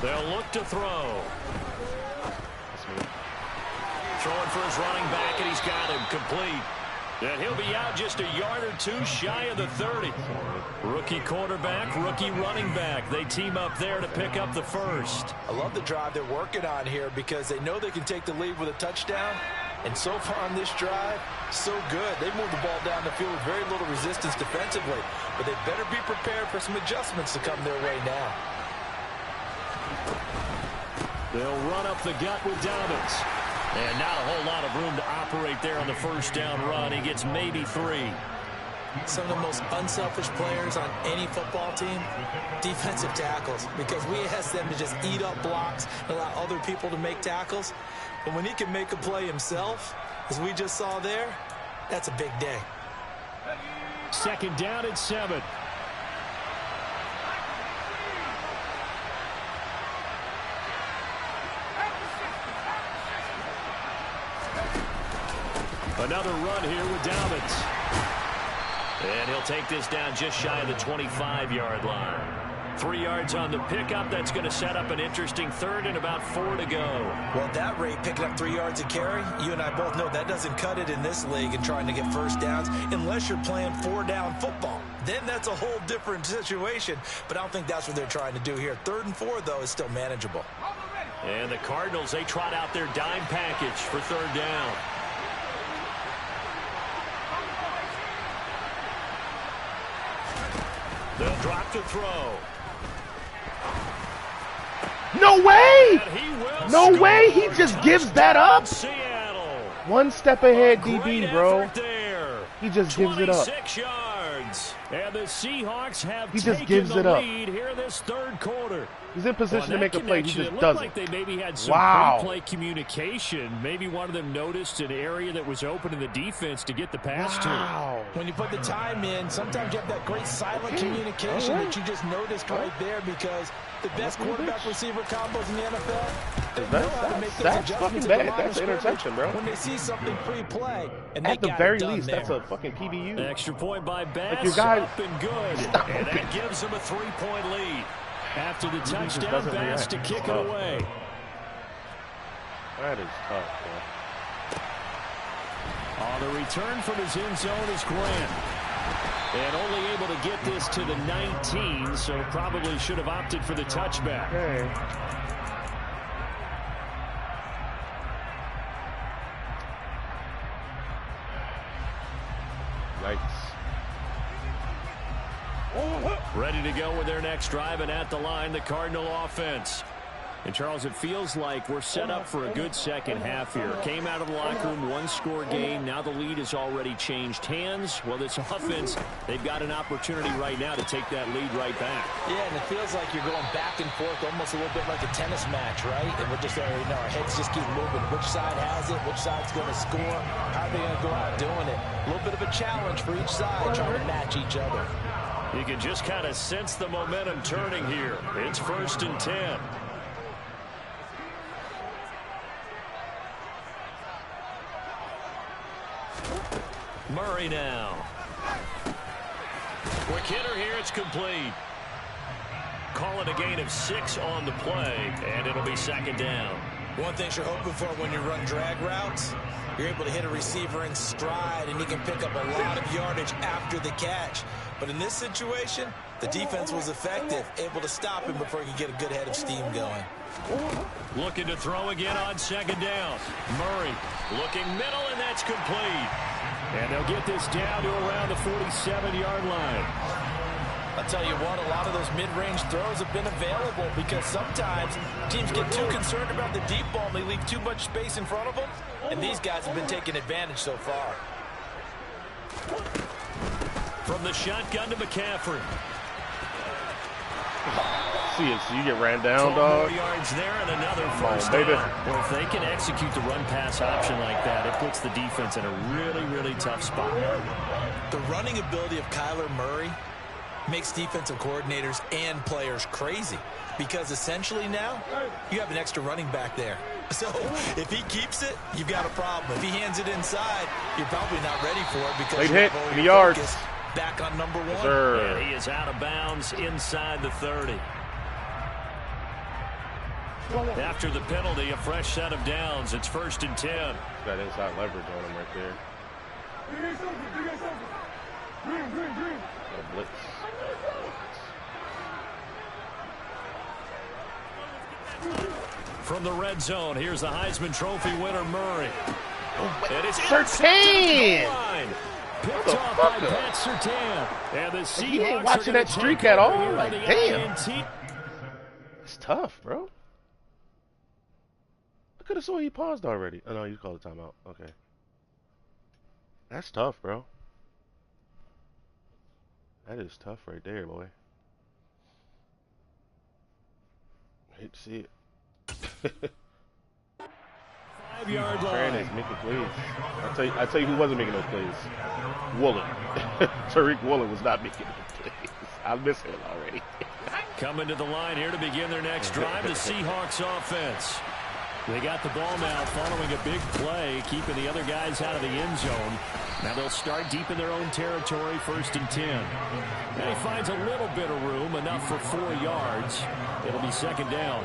They'll look to throw. Throwing for his running back, and he's got him complete. And he'll be out just a yard or 2 shy of the 30. Rookie quarterback, rookie running back. They team up there to pick up the first. I love the drive they're working on here because they know they can take the lead with a touchdown. And so far on this drive, so good. They moved the ball down the field with very little resistance defensively. But they better be prepared for some adjustments to come their way now. They'll run up the gut with Dobbins. And not a whole lot of room to operate there on the first down run. He gets maybe 3. Some of the most unselfish players on any football team, defensive tackles, because we ask them to just eat up blocks and allow other people to make tackles. But when he can make a play himself, as we just saw there, that's a big day. 2nd down and 7. Another run here with Dobbins. And he'll take this down just shy of the 25-yard line. 3 yards on the pickup. That's going to set up an interesting third and about 4 to go. Well, at that rate, picking up 3 yards a carry, you and I both know that doesn't cut it in this league and trying to get first downs unless you're playing 4-down football. Then that's a whole different situation, but I don't think that's what they're trying to do here. 3rd and 4, though, is still manageable. And the Cardinals, they trot out their dime package for 3rd down. They'll drop to throw. No way! No score. way! He just gives that up. Seattle. One step ahead, Great DB, bro. effort there. He just gives it up. 26 yards. And the Seahawks have He just taken gives the it up. lead here this 3rd quarter. He's in position to make a play. He just it doesn't. like they maybe had some pre-play communication. Maybe one of them noticed an area that was open in the defense to get the pass to. When you put the time in, sometimes you have that great silent communication that you just noticed right there, because the best quarterback receiver combos in the NFL, they know how to make those adjustments at the line of scrimmage. Interception, bro. When they see something pre-play, and they At the got very it done least, there. that's a fucking PBU. Extra point by Bass, Like your guy, up and good. And that gives them a 3-point lead. After the touchdown, Bass to kick it away. That is tough, bro. On the return from his end zone is Grant. And only able to get this to the 19, so probably should have opted for the touchback. Okay. Yikes. Ready to go with their next drive, and at the line, the Cardinal offense. And, Charles, it feels like we're set up for a good second half here. Came out of the locker room, 1-score game. Now the lead has already changed hands. Well, this offense, they've got an opportunity right now to take that lead right back. Yeah, and it feels like you're going back and forth, almost a little bit like a tennis match, right? And we're just, our heads just keep moving. Which side has it? Which side's going to score? How are they going to go out doing it? A little bit of a challenge for each side, trying to match each other. You can just kind of sense the momentum turning here. It's 1st and 10. Murray now. Quick hitter here. It's complete. Call it a gain of 6 on the play, and it'll be 2nd down. One thing you're hoping for when you run drag routes, you're able to hit a receiver in stride, and he can pick up a lot of yardage after the catch. But in this situation, the defense was effective, able to stop him before he could get a good head of steam going. Looking to throw again on 2nd down. Murray looking middle, and that's complete. And they'll get this down to around the 47-yard line. I'll tell you what, a lot of those mid-range throws have been available because sometimes teams get too concerned about the deep ball and they leave too much space in front of them. And these guys have been taking advantage so far. From the shotgun to McCaffrey. See it, so you get ran down, dog. 4 yards there and another first baby. down. Well, if they can execute the run-pass option like that, it puts the defense in a really, really tough spot. The running ability of Kyler Murray makes defensive coordinators and players crazy, because essentially now you have an extra running back there. So if he keeps it, you've got a problem. If he hands it inside, you're probably not ready for it because Late you hit, have all in the your yards. focus back on number 1. Sir. And he is out of bounds inside the 30. After the penalty, a fresh set of downs. It's 1st and 10. Got inside leverage on him right there. A blitz. From the red zone, here's the Heisman Trophy winner, Murray. And it's Surtain! Picked off by Pat Surtain. And the Seahawks He ain't watching that streak at all. Like, damn. It's tough, bro. I could have sworn he paused already. Oh, no, you called a timeout. Okay. That's tough, bro. That is tough right there, boy. I hate to see it. 5-yard line. Brandon's making plays. I tell you who wasn't making those plays. Woolen. Tariq Woolen was not making those plays. I miss him already. Coming to the line here to begin their next drive, the Seahawks offense. They got the ball now following a big play, keeping the other guys out of the end zone. Now they'll start deep in their own territory, 1st and 10. And he finds a little bit of room, enough for 4 yards. It'll be 2nd down.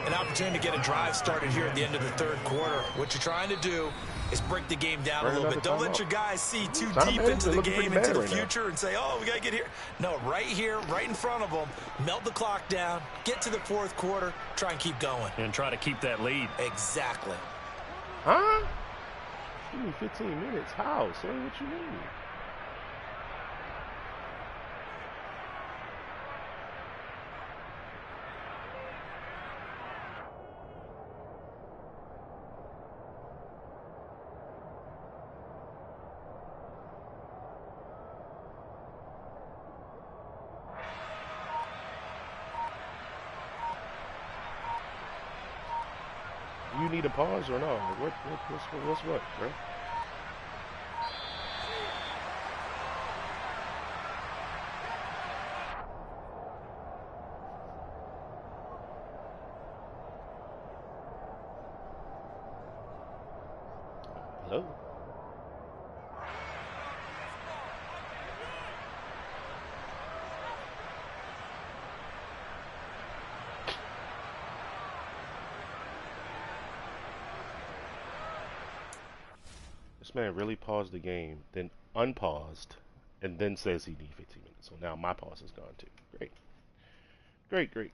An opportunity to get a drive started here at the end of the 3rd quarter. What you're trying to do is break the game down a little bit. Don't let your guys see too deep into the game, into the future, and say, oh, we got to get here. No, right here, right in front of them, melt the clock down, get to the 4th quarter, try and keep going. And try to keep that lead. Exactly. Huh? Give me 15 minutes. How? Say what you mean. You need a pause or no? What's what, bro? Hello? This man really paused the game, then unpaused, and then says he needs 15 minutes. So now my pause is gone too. Great. Great.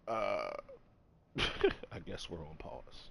I guess we're on pause.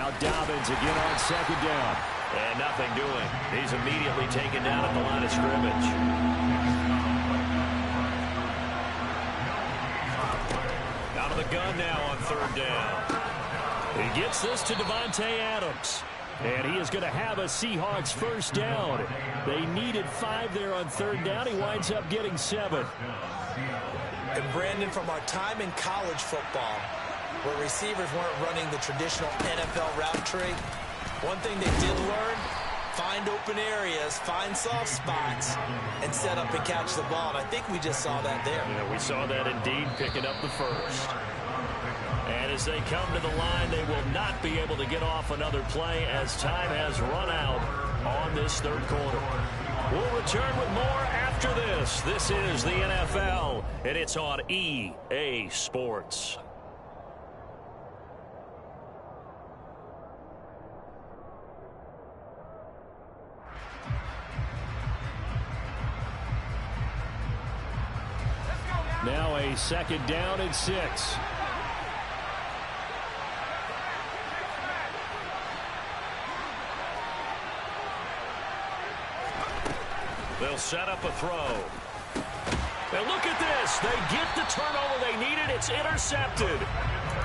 Now Dobbins again on second down. And nothing doing. He's immediately taken down at the line of scrimmage. Out of the gun now on third down. He gets this to Devontae Adams. And he is going to have a Seahawks first down. They needed 5 there on third down. He winds up getting 7. And Brandon, from our time in college football, where receivers weren't running the traditional NFL route tree, one thing they did learn, find open areas, find soft spots, and set up and catch the ball. And I think we just saw that there. Yeah, we saw that indeed, picking up the first. And as they come to the line, they will not be able to get off another play as time has run out on this third quarter. We'll return with more after this. This is the NFL, and it's on EA Sports. Now a second down and 6. They'll set up a throw. And look at this. They get the turnover they needed. It's intercepted.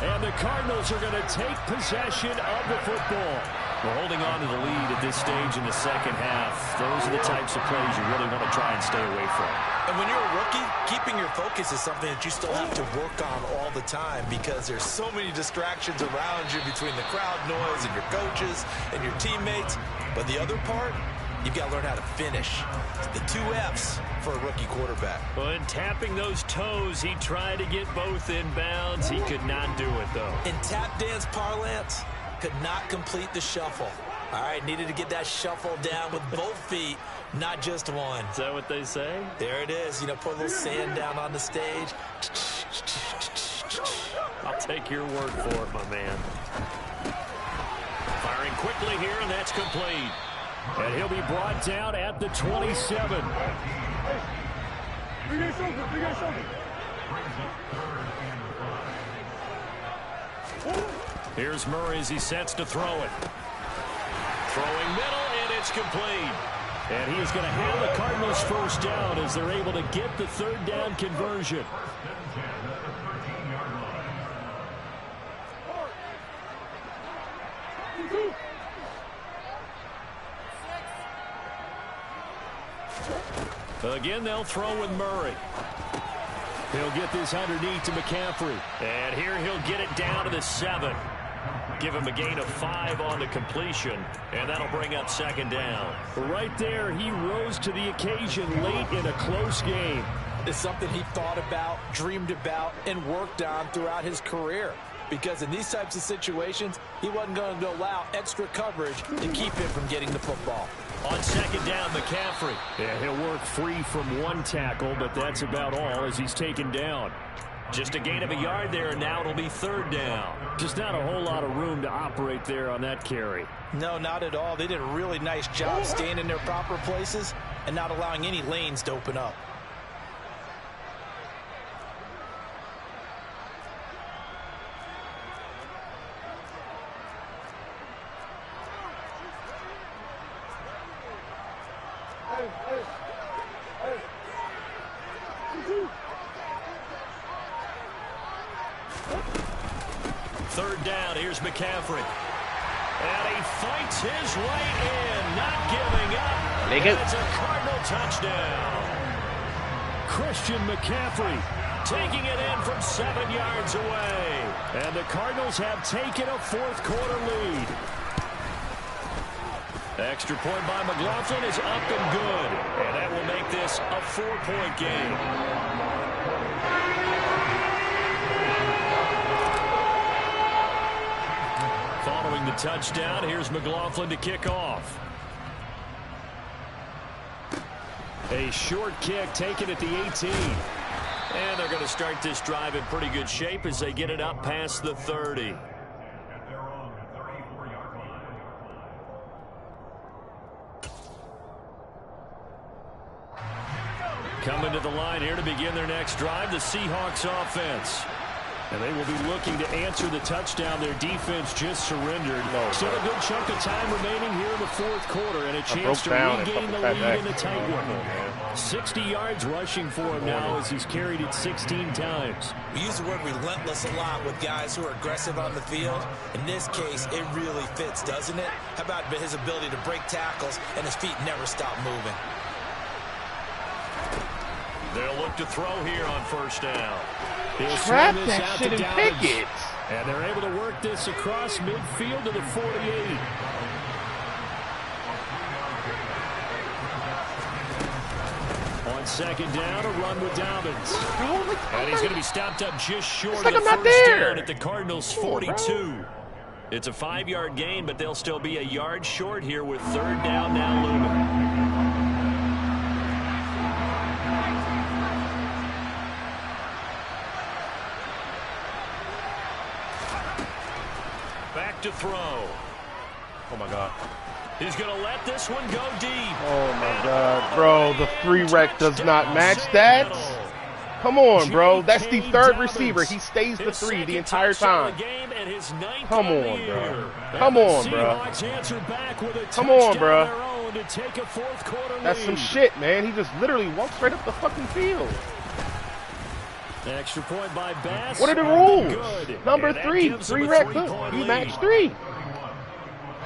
And the Cardinals are going to take possession of the football. We're holding on to the lead at this stage in the second half. Those are the types of plays you really want to try and stay away from. And when you're a rookie, keeping your focus is something that you still have to work on all the time because there's so many distractions around you between the crowd noise and your coaches and your teammates. But the other part, you've got to learn how to finish. The 2 F's for a rookie quarterback. Well, in tapping those toes, he tried to get both in bounds. He could not do it, though. In tap dance parlance, could not complete the shuffle. All right, needed to get that shuffle down with both feet, not just one. Is that what they say? There it is. You know, put a little sand down on the stage. I'll take your word for it, my man. Firing quickly here, and that's complete. And he'll be brought down at the 27. Here's Murray as he sets to throw it. Throwing middle, and it's complete. And he is going to have the Cardinals first down as they're able to get the third down conversion. Again, they'll throw with Murray. He'll get this underneath to McCaffrey. And here he'll get it down to the 7. Give him a gain of 5 on the completion, and that'll bring up second down. Right there, he rose to the occasion late in a close game. It's something he thought about, dreamed about, and worked on throughout his career. Because in these types of situations, he wasn't going to allow extra coverage to keep him from getting the football. On second down, McCaffrey. Yeah, he'll work free from one tackle, but that's about all as he's taken down. Just a gain of a yard there, and now it'll be third down. Just not a whole lot of room to operate there on that carry. No, not at all. They did a really nice job staying in their proper places and not allowing any lanes to open up. Third down, here's McCaffrey. And he fights his way in, not giving up. And it's a Cardinal touchdown. Christian McCaffrey taking it in from 7 yards away. And the Cardinals have taken a fourth quarter lead. Extra point by McLaughlin is up and good. And that will make this a 4-point game. Following the touchdown, here's McLaughlin to kick off. A short kick taken at the 18. And they're going to start this drive in pretty good shape as they get it up past the 30. Coming to the line here to begin their next drive, the Seahawks offense. And they will be looking to answer the touchdown their defense just surrendered. Still a good chunk of time remaining here in the fourth quarter and a chance to regain the lead in a tight one. 60 yards rushing for him now as he's carried it 16 times. We use the word relentless a lot with guys who are aggressive on the field. In this case, it really fits, doesn't it? How about his ability to break tackles and his feet never stop moving? They'll look to throw here on first down. Trap that shit and pick it. And they're able to work this across midfield to the 48. On second down, a run with Dobbins. And he's going to be stopped up just short of the first down at the Cardinals' 42. It's a 5-yard gain, but they'll still be a yard short here with third down now looming. To throw. Oh my God. He's going to let this one go deep. Oh my God, bro. The 3-rec does not match that. Come on, bro. That's the third receiver. He stays the 3 the entire time. Come on, bro. Come on, bro. Come on, bro. That's some shit, man. He just literally walks right up the fucking field. Extra point by Bass. What are the rules? Number 3, 3-rec hook. You match 3.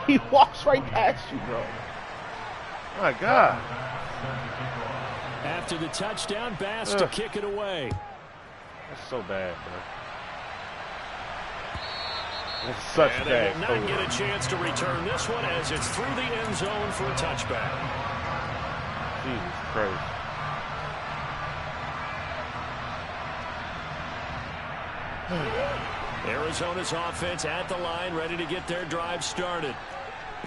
He walks right past you, bro. My God. After the touchdown, Bass to kick it away. That's so bad, bro. It's such and bad. They will not get a chance to return this one as it's through the end zone for a touchback. Jesus Christ. Arizona's offense at the line, ready to get their drive started.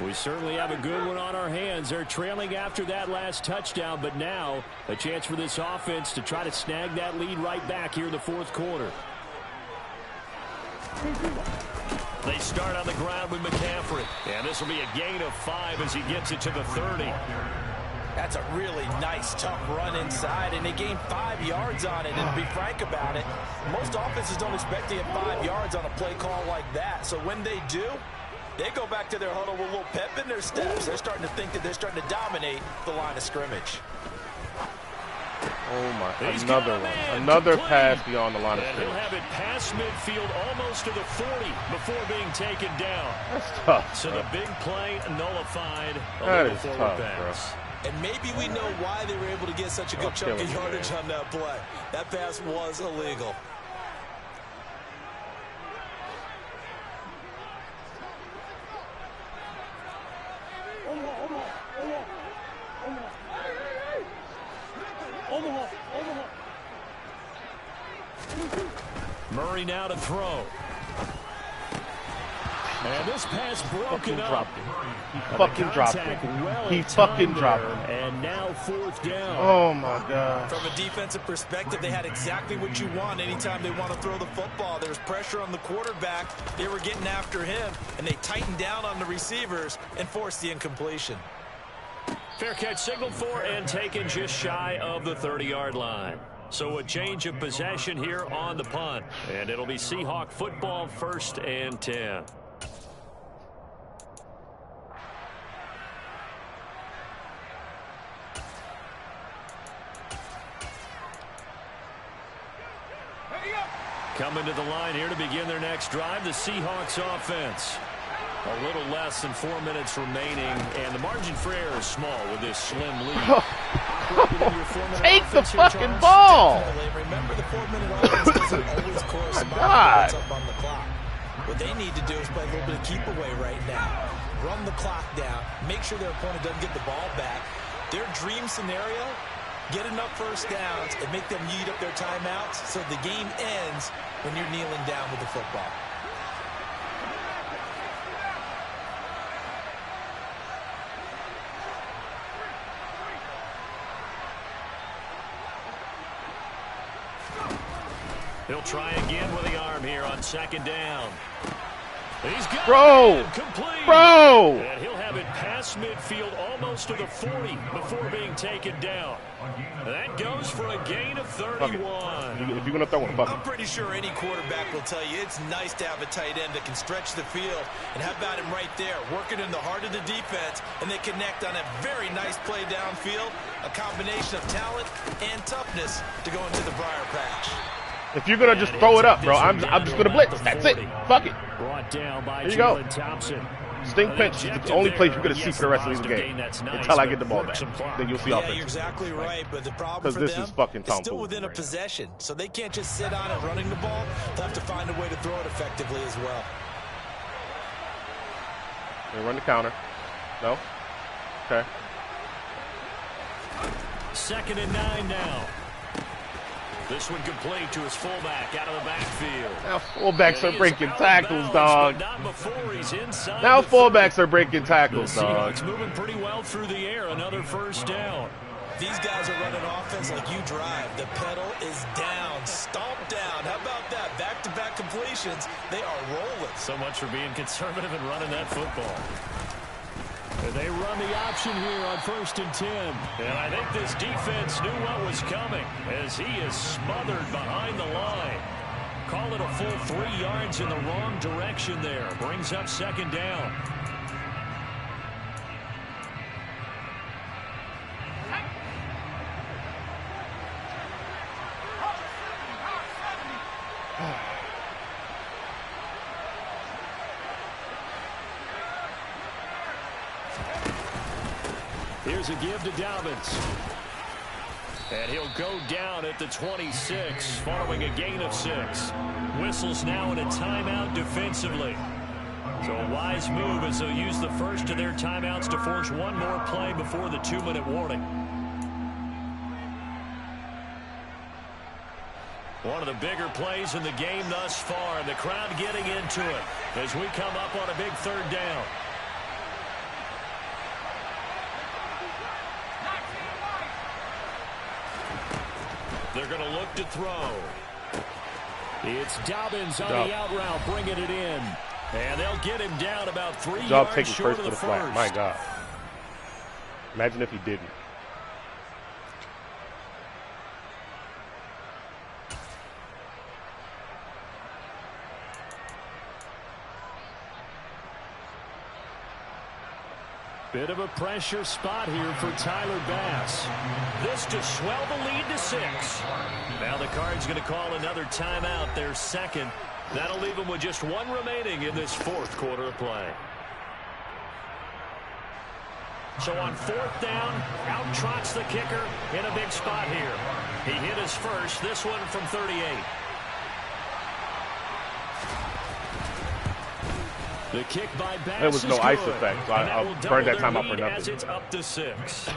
We certainly have a good one on our hands. They're trailing after that last touchdown, but now a chance for this offense to try to snag that lead right back here in the fourth quarter. They start on the ground with McCaffrey, and this will be a gain of 5 as he gets it to the 30. That's a really nice, tough run inside, and they gained 5 yards on it. And to be frank about it, most offenses don't expect to get 5 yards on a play call like that. So when they do, they go back to their huddle with a little pep in their steps. They're starting to think that they're starting to dominate the line of scrimmage. Oh, my. Another one. Another pass beyond the line of scrimmage. He'll have it past midfield almost to the 40 before being taken down. That's tough, So the big play nullified. That is tough, bro. And maybe we know why they were able to get such a good chunk of yardage on that play. That pass was illegal. Murray now to throw. And this pass broken up. He fucking dropped it. He fucking dropped it. And now fourth down. Oh, my God. From a defensive perspective, they had exactly what you want anytime they want to throw the football. There was pressure on the quarterback. They were getting after him, and they tightened down on the receivers and forced the incompletion. Fair catch signaled for and taken just shy of the 30-yard line. So a change of possession here on the punt. And it'll be Seahawk football, 1st and 10. Coming to the line here to begin their next drive, the Seahawks offense. A little less than 4 minutes remaining, and the margin for error is small with this slim lead. Take the fucking ball! Remember, the 4-minute offense doesn't always correspond with what's up on the clock. What they need to do is play a little bit of keep away right now. Run the clock down, make sure their opponent doesn't get the ball back. Their dream scenario, get enough first downs and make them eat up their timeouts so the game ends when you're kneeling down with the football. He'll try again with the arm here on second down. He's got Bro! complete. Bro! And he'll have it past midfield almost to the 40 before being taken down. That goes for a gain of 31. If you're going to throw one, fuck I'm it. pretty sure any quarterback will tell you it's nice to have a tight end that can stretch the field. And how about him right there, working in the heart of the defense, and they connect on a very nice play downfield, a combination of talent and toughness to go into the briar patch. If you're going to just throw it up, bro, I'm just going to blitz. That's it. Fuck it. Brought down by There you go. Thompson. Stink pinch is the only place you're going to see for the rest of this game until I get the ball back. Then you'll see offense. Yeah, you're exactly right, but the problem for this them is fucking is still tomfoolery within a right now. possession, so they can't just sit on it running the ball. They'll have to find a way to throw it effectively as well. They run the counter. No? Okay. 2nd and 9 now. This one complete to his fullback out of the backfield. Now fullbacks are breaking tackles, dog. Not before he's inside. Now fullbacks are breaking tackles, the dog. Seahawks moving pretty well through the air. Another first down. These guys are running offense like you drive. The pedal is down, stomped down. How about that? Back-to-back completions. They are rolling. So much for being conservative and running that football. And they run the option here on 1st and 10. And I think this defense knew what was coming as he is smothered behind the line. Call it a full 3 yards in the wrong direction there. Brings up 2nd down. Here's a give to Dobbins. And he'll go down at the 26 following a gain of 6. Whistles now in a timeout defensively. So a wise move as they'll use the first of their timeouts to force one more play before the 2-minute warning. One of the bigger plays in the game thus far, and the crowd getting into it as we come up on a big 3rd down. They're going to look to throw. It's Dobbins on the out route, bringing it in. And they'll get him down about 3 yards taking short first of to the the flat. first. My God. Imagine if he didn't. Bit of a pressure spot here for Tyler Bass. This to swell the lead to 6. Now the Cards going to call another timeout, their 2nd. That'll leave them with just 1 remaining in this 4th quarter of play. So on 4th down, out trots the kicker in a big spot here. He hit his first, this one from 38. The kick by Bass. There was no is ice good, effect, so and that I will burned that double timeout their for lead as nothing. it's up to 6.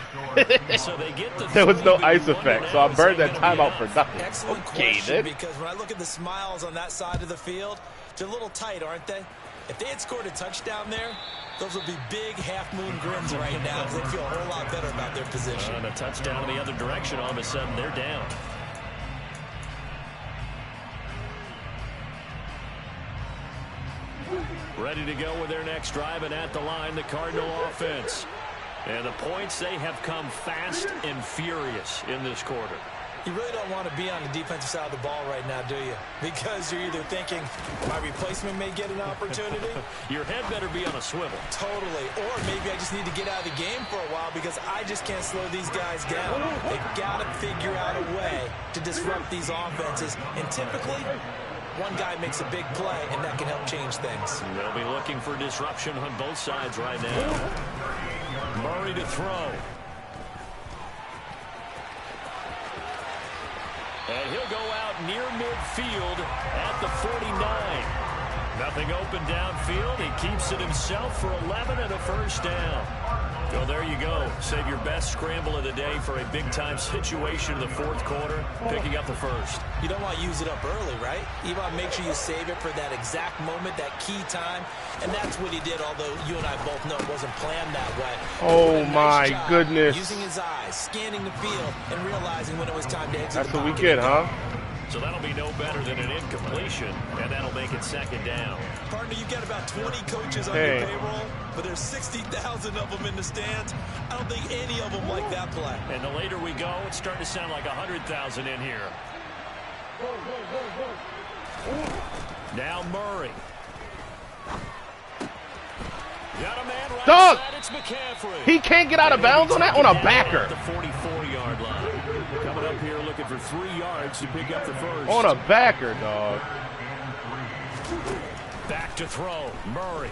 So they get the There was no 3, ice but effect, one so I now burned is that gonna be timeout for enough. nothing. Excellent Okay, question, then. because when I look at the smiles on that side of the field, they're a little tight, aren't they? If they had scored a touchdown there, those would be big half-moon grins right now because they feel a whole lot better about their position. And a touchdown in the other direction, all of a sudden they're down. Ready to go with their next drive, and at the line, the Cardinal offense. And the points, they have come fast and furious in this quarter. You really don't want to be on the defensive side of the ball right now, do you? Because you're either thinking, my replacement may get an opportunity. Your head better be on a swivel. Totally. Or maybe I just need to get out of the game for a while because I just can't slow these guys down. They've got to figure out a way to disrupt these offenses. And typically, one guy makes a big play, and that can help change things. They'll be looking for disruption on both sides right now. Murray to throw. And he'll go out near midfield at the 49. Nothing open downfield. He keeps it himself for 11 and a first down. So there you go. Save your best scramble of the day for a big-time situation in the 4th quarter, picking up the first. You don't want to use it up early, right? You want to make sure you save it for that exact moment, that key time. And that's what he did, although you and I both know it wasn't planned that way. Oh, my goodness. Using his eyes, scanning the field, and realizing when it was time to exit. That's what we get, huh? So that'll be no better than an incompletion, and that'll make it 2nd down. Partner, you've got about 20 coaches on your payroll, but there's 60,000 of them in the stands. I don't think any of them like that play. And the later we go, it's starting to sound like 100,000 in here. Now Murray. Got a man right Dog! side, it's McCaffrey. He can't get out of bounds on that on a backer. The 44-yard line. Coming up here looking for 3 yards to pick up the first. On a backer, dog. Back to throw. Murray.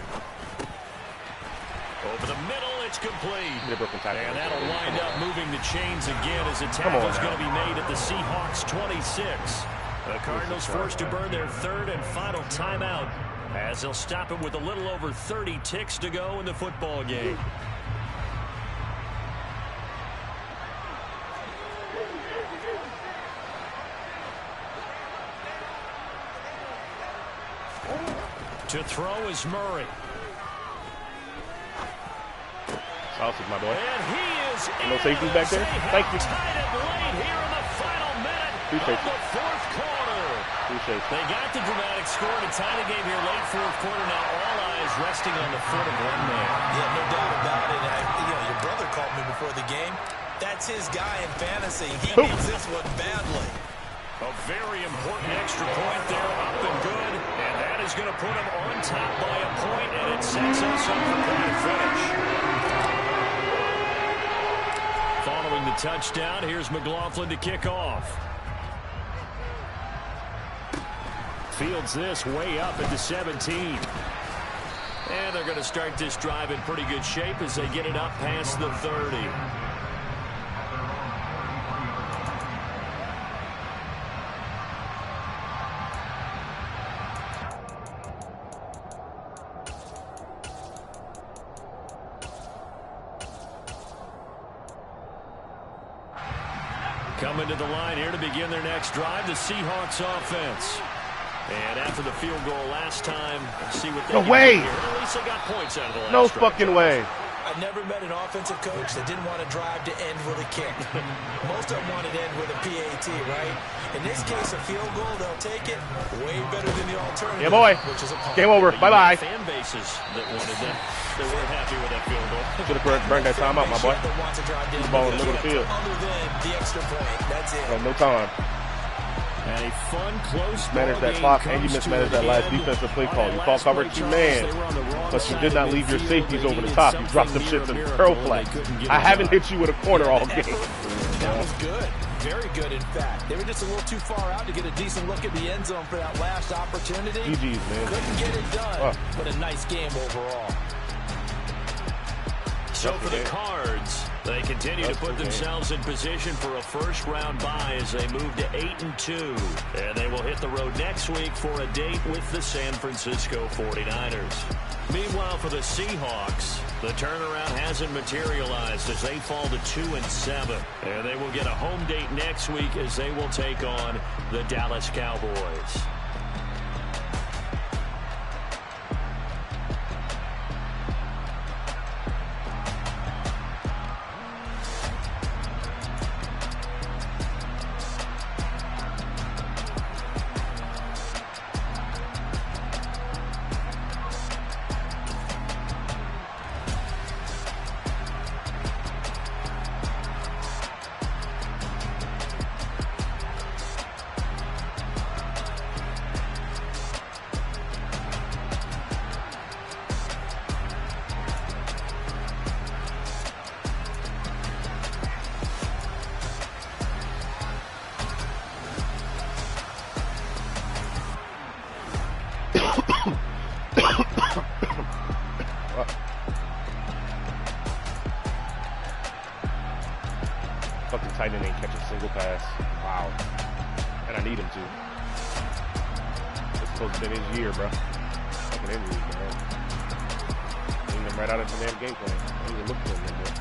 Over the middle, it's complete. And that'll wind up moving the chains again as a tackle is going to be made at the Seahawks 26. The Cardinals forced to burn their 3rd and final timeout as they'll stop it with a little over 30 ticks to go in the football game. To throw is Murray. Sausage, my boy. And he is no safeties back there? Thank you. Tied it late here in the final minute Appreciate of the 4th quarter. Appreciate They got the dramatic score to tie the game here late 4th quarter. Now all eyes resting on the foot of one man. Yeah, no doubt about it. Your brother called me before the game. That's his guy in fantasy. He needs this one badly. A very important extra point there, up and good. And that is going to put him on top by a point, and it sets us up for quite a finish. Following the touchdown, here's McLaughlin to kick off. Fields this way up at the 17. And they're going to start this drive in pretty good shape as they get it up past the 30. Coming to the line here to begin their next drive, the Seahawks offense. And after the field goal last time, see what they no way. Here. At least they got points out of the last No drive. fucking way. I've never met an offensive coach that didn't want to drive to end with a kick. Most of them wanted to end with a PAT, right? In this case, a field goal, they'll take it. Way better than the alternative. Yeah, boy. Which is a punt. Game over. Bye-bye. Fan bases that wanted that. They weren't happy with that field goal. Should have burned that time out, my boy. He's balling middle of the field. Other than the extra point. That's it. No time. And a fun, close Manage that clock, and you mismanaged that last defensive play call. You call cover 2 man, but you did not leave your safeties over the top. You dropped them shits in curl flag. I haven't hit you with a corner all game. That was good. Very good, in fact. They were just a little too far out to get a decent look at the end zone for that last opportunity. GG's, man. Couldn't get it done, but a nice game overall. So for the Cards, they continue to put themselves in position for a first-round bye as they move to 8-2. And they will hit the road next week for a date with the San Francisco 49ers. Meanwhile, for the Seahawks, the turnaround hasn't materialized as they fall to 2-7. And they will get a home date next week as they will take on the Dallas Cowboys. Fucking tight end ain't catch a single pass. Wow. And I need him to. It's supposed to be his year, bro. Fucking injuries, man. Getting him right out of the damn game plan. I didn't even look for him no more.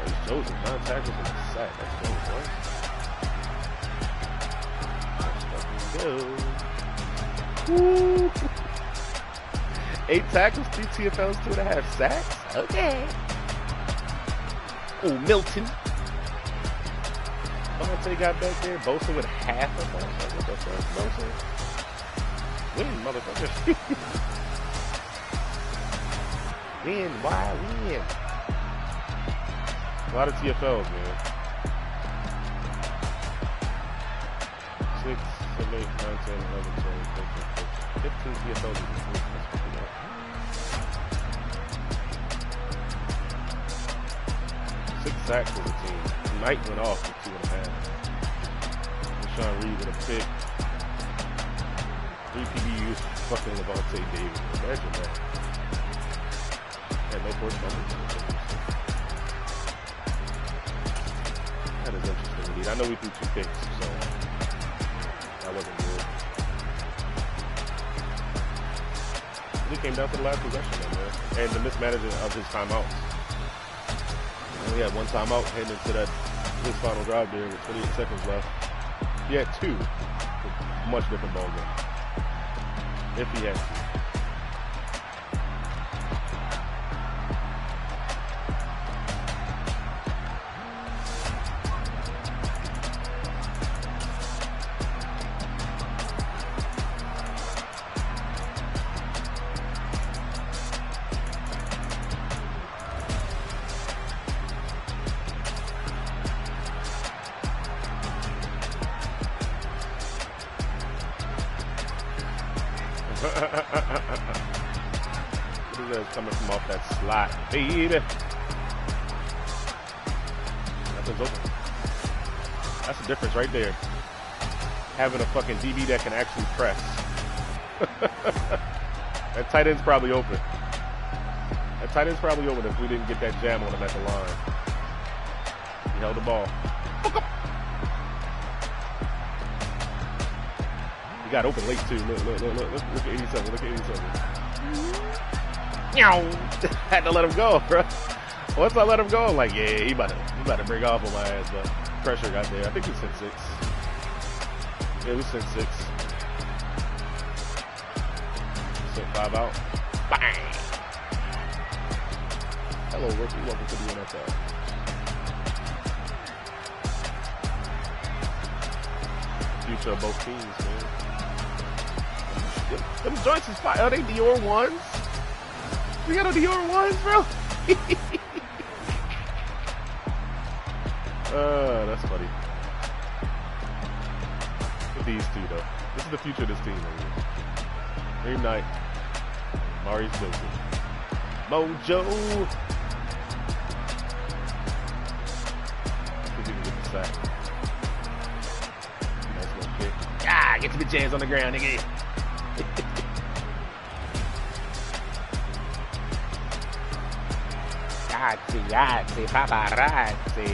There's Joseph. 9 tackles and a sack. Let's go, boy. Let's fucking go. Woo! 8 tackles, 3 TFLs, 2.5 sacks. Okay. Oh, Milton. Devontae got back there. Bosa with half of that. What the fuck, Bosa? Win, motherfucker. Win, why win? A lot of TFLs, man. 6, 7, 8, 9, 10, 11, 12, 13, 15 TFLs. Six sacks as a team. Knight went off with 2.5. Deshaun Reed with a pick. 3 PBUs, fucking Levante David. Imagine that. Had no force fumbles. That is interesting indeed. I know we threw 2 picks, so that wasn't good. It came down to the last possession, though, man. And the mismanagement of his timeouts. He had 1 timeout heading into his final drive there with 28 seconds left. He had 2 with much different ball game. If he had 2. What is that coming from off that slot? Baby. Nothing's open. That's the difference right there. Having a fucking DB that can actually press. That tight end's probably open. That tight end's probably open if we didn't get that jam on him at the line. He held the ball. He got open late too. Look at 87. Look at 87. Had to let him go, bro. Once I let him go, I'm like, yeah, he about to break off on my ass, but pressure got there. I think we sent 6. Yeah, we sent 6. Sent 5 out. Bang! Hello, rookie. Welcome to the NFL. Future of both teams, man. Them joints is fire. Are they Dior ones? We got a Dior ones, bro. That's funny. With these 2, though. This is the future of this team, man. Dream Knight. Maurice Johnson. Mojo. See if we can get the sack. Nice little kick. Ah, get your bitch ass on the ground, nigga. Ragazzi, paparazzi.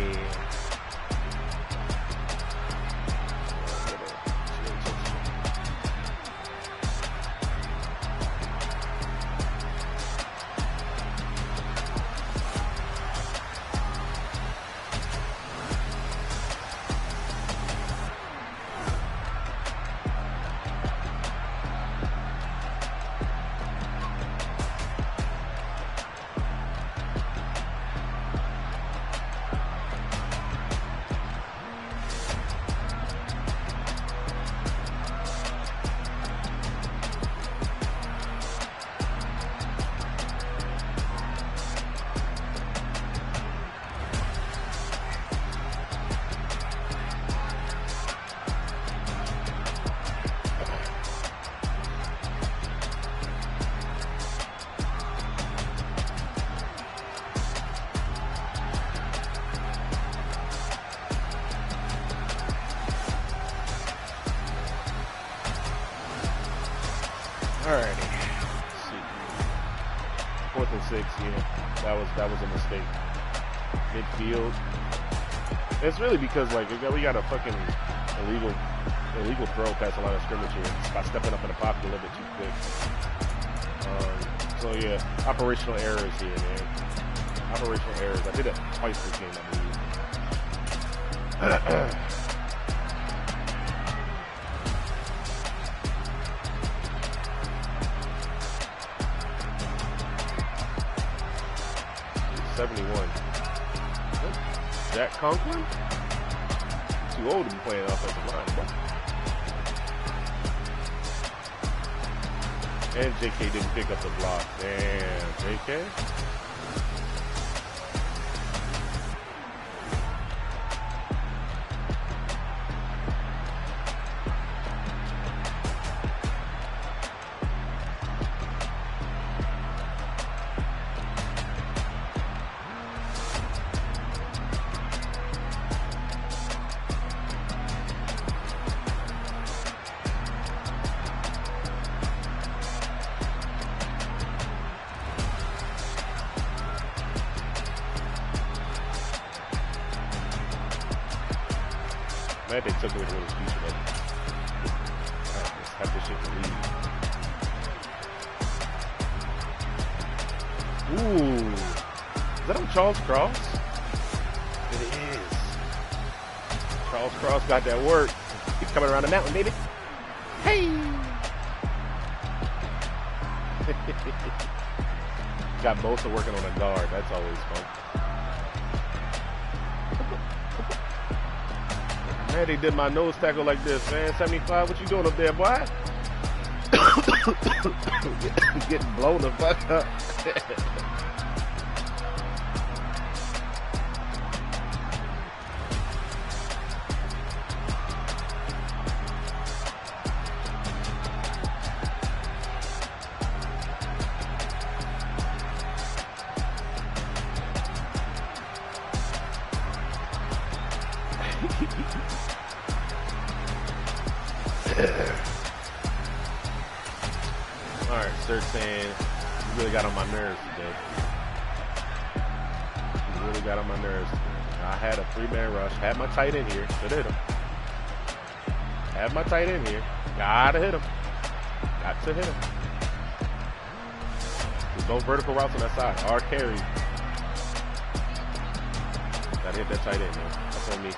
Alrighty. Let's see. 4th and 6, yeah. That was a mistake. Midfield. It's really because like we got a fucking illegal throw past the line of scrimmage here. By stepping up in the pocket a little bit too quick. So yeah, operational errors here, man. Operational errors. I did it twice this game, I believe. 71. Jack Conklin? 2 too old to be playing offensive line, bro. And JK didn't pick up the block. Damn, JK. They took away the little feature of it. Alright, let's have this shit to lead. Ooh. Is that on Charles Cross? It is. Charles Cross got that work. He's coming around the mountain, baby. Hey! Got Bosa working on a guard. That's always fun. Man, they did my nose tackle like this, man. 75, what you doing up there, boy? Getting blown the fuck up. All right, Sir's saying you really got on my nerves today. You really got on my nerves today. I had a 3-man rush, had my tight end here, should hit him. Had my tight end here, gotta hit him. Got to hit him. There's no vertical routes on that side, or carry. Gotta hit that tight end, man. That's on me.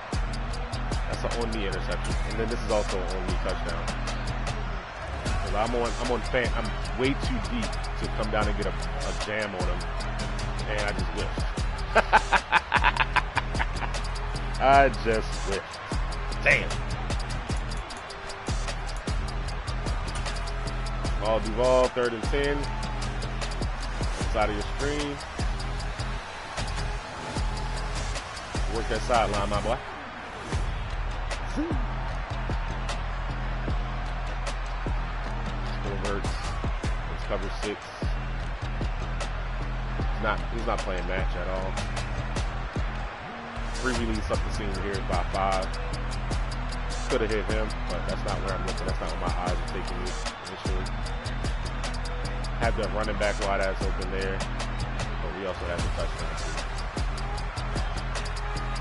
That's an on-me interception. And then this is also an on-me touchdown. I'm way too deep to come down and get a jam on him. And I just whiffed. I just whiffed. Damn. Ball Duval, 3rd and 10. Inside of your screen. Work that sideline, my boy. It's cover 6. He's not playing match at all. Free release up the seam here is by 5. Could have hit him, but that's not where I'm looking. That's not where my eyes are taking me initially. Have the running back wide ass open there, but we also have the touchdown too.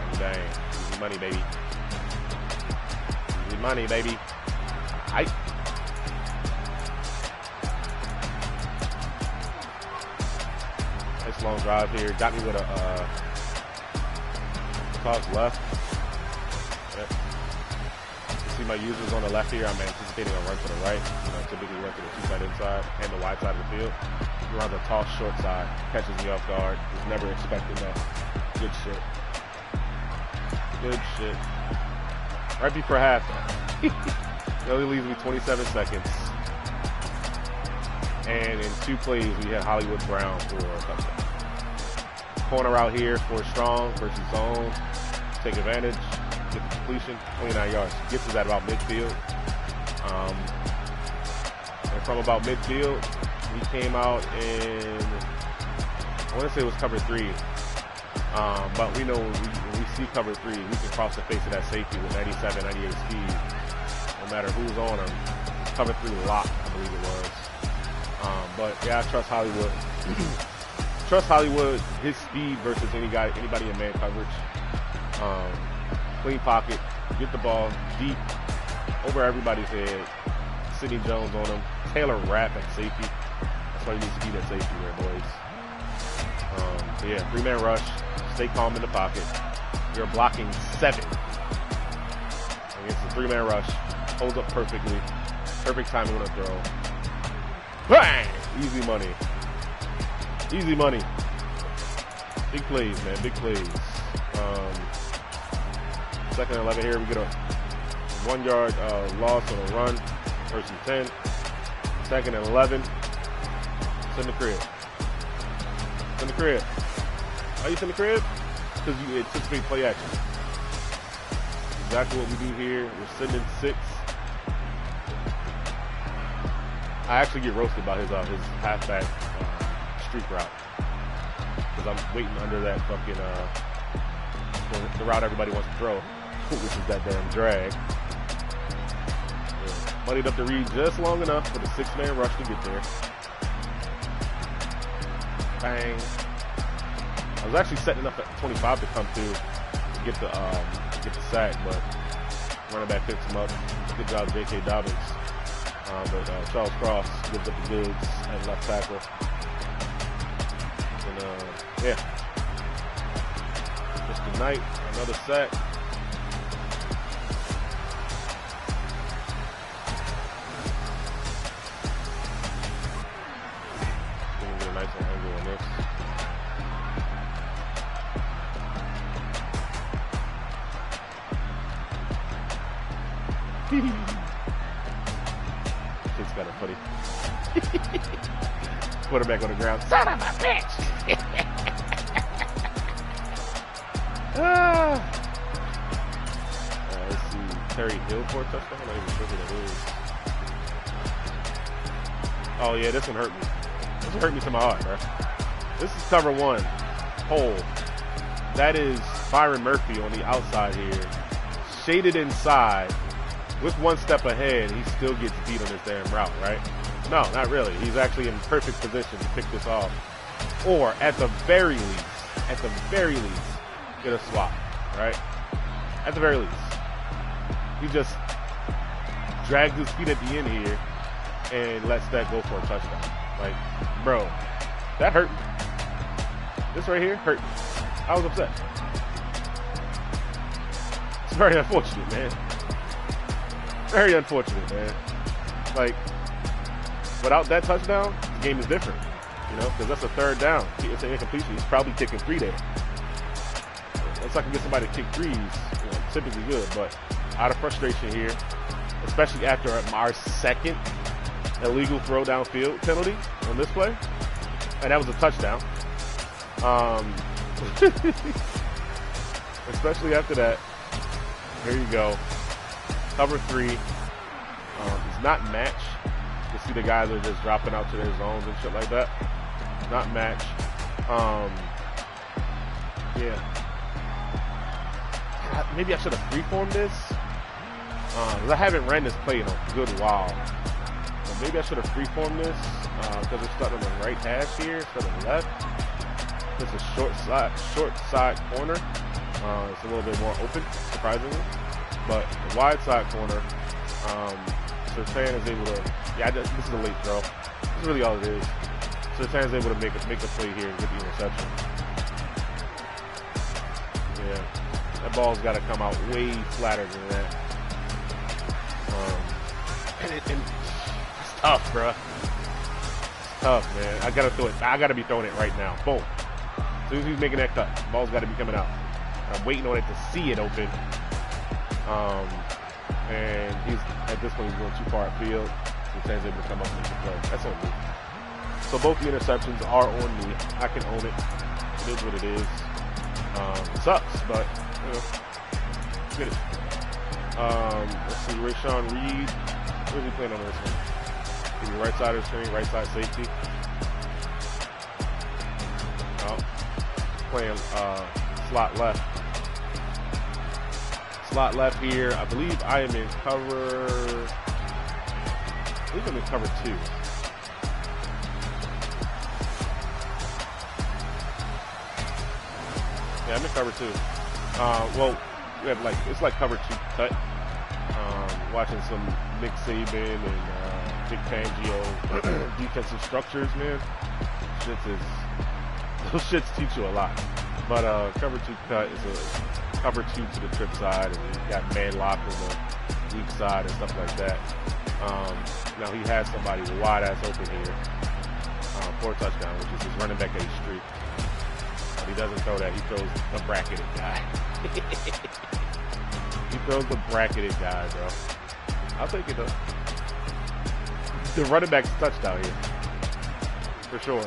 And dang, easy money, baby. Easy money, baby. Nice long drive here. Got me with a toss left. Yep. See my users on the left here. I'm anticipating a run to the right. Typically run to the 2 side inside and the wide side of the field. He runs a toss short side. Catches me off guard. Was never expecting that. Good shit. Good shit. Right before halftime. It only leaves me 27 seconds. And in 2 plays, we had Hollywood Brown for a touchdown. Corner out here for Strong versus zone. Take advantage. Get the completion. 29 yards. Gets us at about midfield. And from about midfield, we came out in, I want to say it was cover 3. But we know when we see cover 3, we can cross the face of that safety with 97, 98 speed. No matter who's on him. Cover 3 lock, I believe it was. But yeah, I trust Hollywood. Trust Hollywood, his speed versus anybody in man coverage. Clean pocket, get the ball deep over everybody's head. Sidney Jones on him. Taylor Rapp at safety. That's why you need speed at safety there, boys. So yeah, 3-man rush. Stay calm in the pocket. You're blocking 7. Against a 3-man rush. Holds up perfectly. Perfect timing on a throw. Bang! Easy money. Easy money. Big plays, man. Big plays. Second and 11 here. We get a 1 yard loss on a run. First and 10. Second and 11. It's in the crib. It's in the crib. Why you in the crib? Because you anticipate play action. Exactly what we do here. We're sitting in 6. I actually get roasted by his halfback streak route because I'm waiting under that fucking the route everybody wants to throw, which is that damn drag. Yeah. Muddied up the read just long enough for the 6-man rush to get there. Bang. I was actually setting up at 25 to come through to get the sack, but running back picks him up. Good job, J.K. Dobbins. But Charles Cross gives up the goods at left tackle. And, yeah. Just tonight, another sack. Gonna get a nice angle on this. Kid's kind of funny. Quarterback on the ground. Son of a bitch! Let's see. Terry Hill for a touchdown? I'm not even sure who that is. Oh, yeah, this one hurt me. This one hurt me to my heart, bro. This is cover 1. Hole. That is Byron Murphy on the outside here. Shaded inside. With 1 step ahead, he still gets beat on this damn route, right? No, not really. He's actually in perfect position to pick this off. Or, at the very least, get a swap, right? At the very least. He just drags his feet at the end here and lets that go for a touchdown. Like, bro, that hurt me. This right here hurt me. I was upset. It's very unfortunate, man. Very unfortunate, man. Like, without that touchdown, the game is different. You know, because that's a 3rd down. It's an incompletion. He's probably kicking 3 there. Once I can get somebody to kick 3s, you know, typically good. But out of frustration here, especially after our 2nd illegal throw downfield penalty on this play, and that was a touchdown. Especially after that, here you go. Cover 3. It's not match. You see the guys are just dropping out to their zones and shit like that. Not match. Yeah. Maybe I should have freeformed this. Because I haven't ran this play in a good while. So maybe I should have freeformed this. Because it's starting on the right hash here instead of the left. It's a short side corner. It's a little bit more open, surprisingly. But the wide side corner, Surtain is able to, this is a late throw. This is really all it is. Surtain is able to make the play here and get the interception. Yeah, that ball's got to come out way flatter than that. And it's tough, bro. It's tough, man. I got to throw it. I got to be throwing it right now. Boom. As soon as he's making that cut, the ball's got to be coming out. I'm waiting on it to see it open. And he's at this point he's going too far upfield. So Surtain's able to come up and make the play. That's on me. So both the interceptions are on me. I can own it. It is what it is. It sucks, but you know, get it. Let's see, Rashawn Reed. Where's he playing on this one? He's the right side of the screen, right side safety. Oh, playing slot left. Slot left here. I believe I am in cover. I believe I'm in cover 2. Yeah, I'm in cover 2. Well, we have it's like cover 2 cut. Watching some Nick Saban and Vic Fangio defensive structures, man. Those shits teach you a lot. But cover 2 cut is a cover 2 to the trip side, and you got man lock on the weak side and stuff like that. Now he has somebody wide ass open here for a touchdown, which is his running back A streak. But he doesn't throw that; he throws a bracketed guy. He throws the bracketed guy, bro. I'll take it, though. The running back's touchdown here. For sure.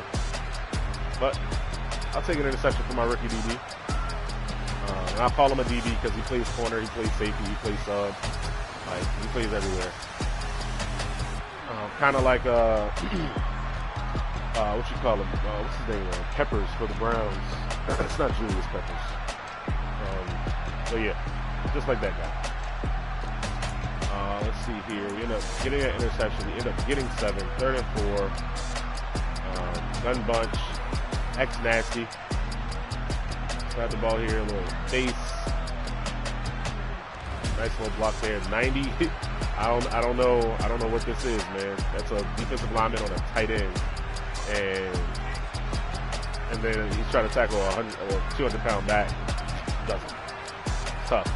But I'll take an interception for my rookie DB. And I'll call him a DB because he plays corner, he plays safety, he plays sub. Like, he plays everywhere. Kind of like, what you call him? What's his name? Peppers for the Browns. It's not Julius Peppers. So yeah, just like that guy. Let's see here. We end up getting an interception. We end up getting 7. 3rd and 4. Gun bunch. X nasty. Got the ball here. A little face. Nice little block there. 90. I don't know what this is, man. That's a defensive lineman on a tight end, and then he's trying to tackle a 200-pound back. Doesn't. Tough.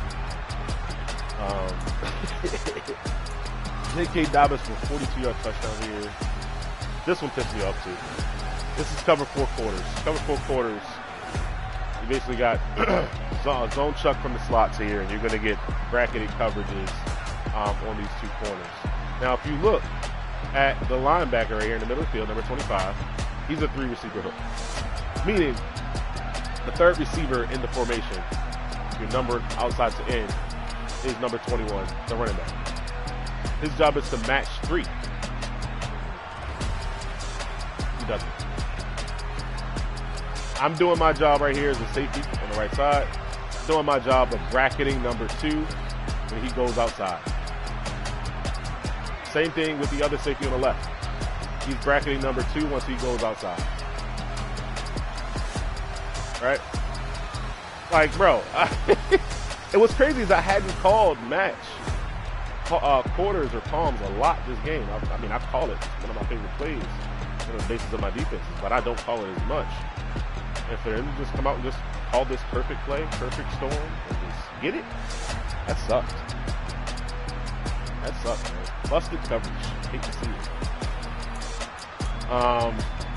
J.K. Dobbins for 42-yard touchdown here. This one pissed me off too. This is cover 4 quarters. Cover 4 quarters. You basically got zone chuck from the slots here, and you're going to get bracketed coverages on these 2 corners. Now, if you look at the linebacker right here in the middle of the field, number 25, he's a 3-receiver hook. Meaning, the 3rd receiver in the formation, your number outside to end, is number 21, the running back. His job is to match 3. He doesn't. I'm doing my job right here as a safety on the right side. Doing my job of bracketing number 2 when he goes outside. Same thing with the other safety on the left. He's bracketing number 2 once he goes outside. Right? Like, bro, it was crazy is I hadn't called match quarters or palms a lot this game. I mean, I call it. It's one of my favorite plays on the basis of my defenses, but I don't call it as much. And for him to just come out and just call this perfect play, perfect storm, and just get it, that sucked. That sucked, man. Busted coverage. Hate to see it.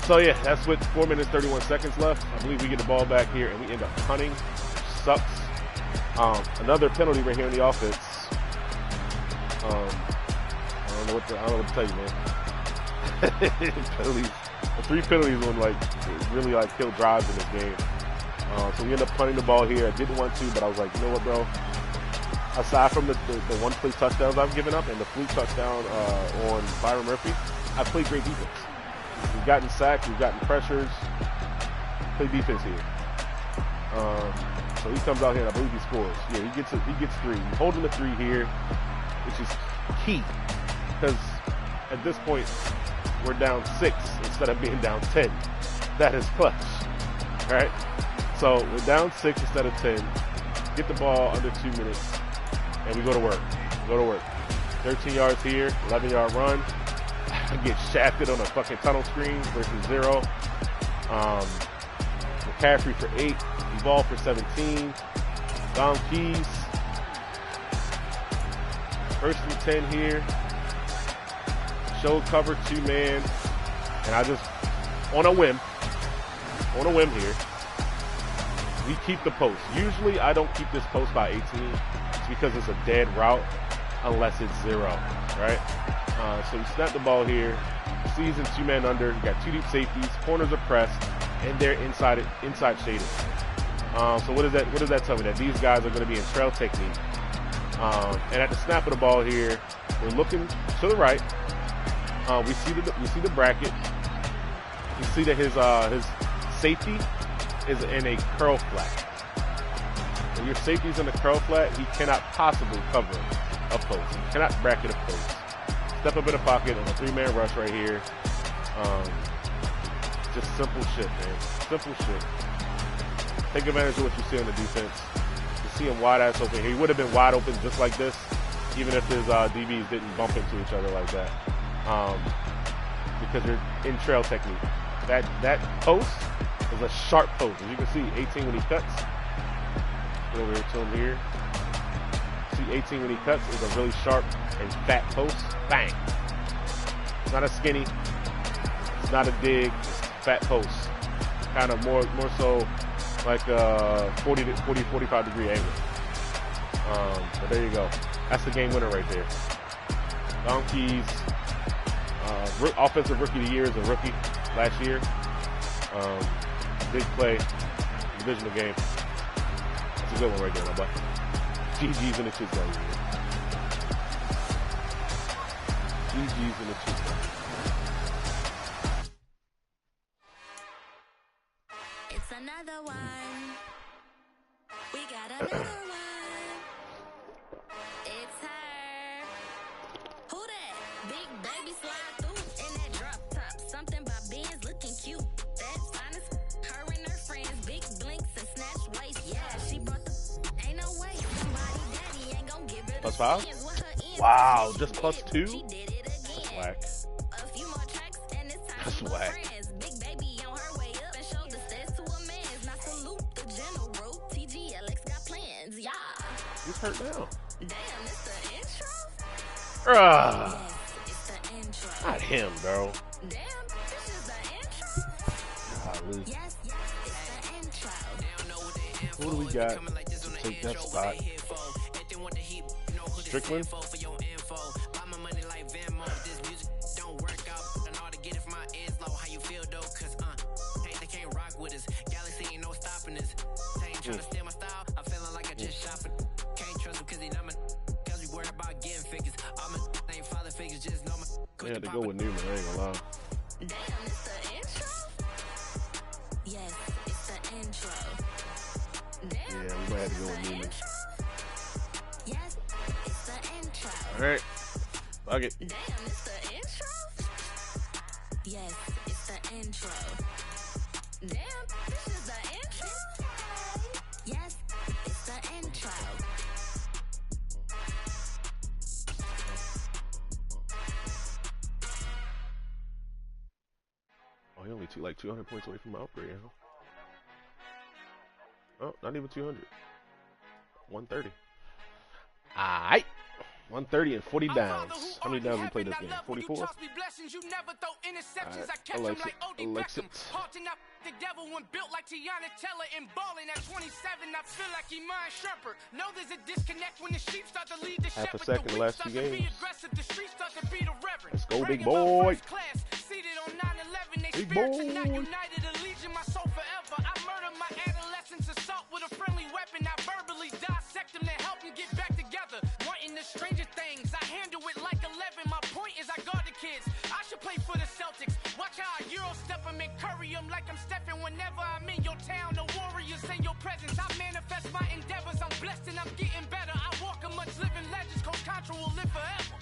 So yeah, that's with 4 minutes, 31 seconds left. I believe we get the ball back here and we end up punting, which sucks. Another penalty right here in the offense. I don't know what to tell you, man. Penalties. 3 penalties when really kill drives in this game. So we end up punting the ball here. I didn't want to, but I was like, you know what, bro? Aside from the one-play touchdowns I've given up and the fluke touchdown on Byron Murphy, I've played great defense. We've gotten sacks, we've gotten pressures. Play defense here. So he comes out here and I believe he scores. Yeah, he gets 3. He's holding the 3 here, which is key because at this point we're down 6 instead of being down 10. That is clutch. All right. So we're down 6 instead of 10. Get the ball under 2 minutes, and we go to work. 13 yards here, 11-yard run. I get shafted on a fucking tunnel screen versus 0. McCaffrey for 8. Ball for 17. Dom Keys. 1st and 10 here. Show cover 2-man. And I just, on a whim here, we keep the post. Usually I don't keep this post by 18. It's because it's a dead route unless it's 0, right? So we snap the ball here. Sees in 2-man under. You got 2 deep safeties. Corners are pressed, and they're inside shaded. So what does that tell me? That these guys are going to be in trail technique. And at the snap of the ball here, we're looking to the right. We see the bracket. You see that his safety is in a curl flat. When your safety's in a curl flat, he cannot possibly cover a post. He cannot bracket a post. Step up in the pocket on a 3-man rush right here. Just simple shit, man. Simple shit. Take advantage of what you see on the defense. You see him wide ass open here. He would have been wide open just like this, even if his DBs didn't bump into each other like that. Because you're in trail technique. That post is a sharp post. As you can see, 18 when he cuts. Get over here to him here. See 18 when he cuts is a really sharp and fat post. Bang. It's not a skinny. It's not a dig. It's a fat post. Kind of more so like 40 to 45 degree angle. But there you go. That's the game winner right there. Donkeys, offensive rookie of the year is a rookie last year. Big play, divisional game. That's a good one right there, my boy. GG's in the chick zone. GG's in the chick zone. It's another one. We got another one. It's her. Who that? Big baby slide through in that drop top. Something about Benz looking cute. That's honest. Her and her friends, big blinks and snatch waist. Yeah, she brought the. Ain't no way. Somebody daddy ain't gonna give her Plus the 5? skins with her ends. Wow, She just did plus it. 2? She did it again. Whack. A few more tracks and it's time That's for whack. friends. Big baby on her way up and showed the steps to a man's. Now salute the general. TGLX got plans, yeah. He's hurt now. Damn, it's the intro? Ah, Yes, it's the intro. not him, bro. Damn, this is the intro? Golly. Yes, it's the intro. Who do we got to take that spot? Strickland? They had to go with Newman, I ain't gonna lie. Damn, it's the intro? Yes, it's the intro. Damn, Yeah, we might have to go with the Newman. intro? Yes, it's the intro. Alright. Fuck it. Damn, it's the intro? Yes, it's the intro. Damn, this is the intro? Yes, it's the intro. Oh, he only took like 200 points away from my upgrade, huh? Oh, not even 200. 130. Alright. 130 and 40 downs. How many downs we played this game? 44? Alright, Alexis. The devil when built like Tiana Teller and balling at 27. I feel like Iman Shumpert. No, there's a disconnect when the sheep start to lead the Half a shepherd. second, the last weak two start to be games. aggressive, the streets start to be the reverend. Let's go, big Bragging about boy. first class, seated on 9/11. They Big spirits are not boy. united. A legion, my soul forever. I murdered my adolescence, assault with a friendly weapon. I verbally dissect them to help them get back together. Wanting the stranger things, I handle it like 11. My point is I guard the kids. I should play for the Celtics. Watch how I Euro step them and curry them like I'm stepping whenever I'm in your town. The warriors in your presence. I manifest my endeavors. I'm blessed and I'm getting better. I walk amongst living legends. Coach Contra will live forever.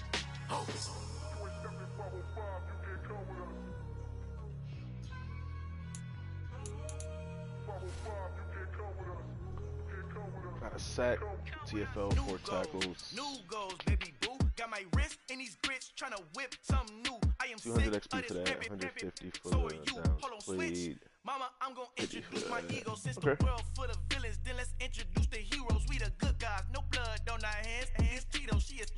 Got a sack. TFL, 4 tackles. New goals, baby boo. Got my wrist in these grits, trying to whip something new. I am 200 sick XP of for this that. pimpin', 150 for so the are you. downs Hold on, switch. played. Mama, I'm gonna 50 for introduce my that. ego. Since Okay. the world full of villains, then let's introduce the heroes. We the good guys, no blood on our hands. Hands Tito, she is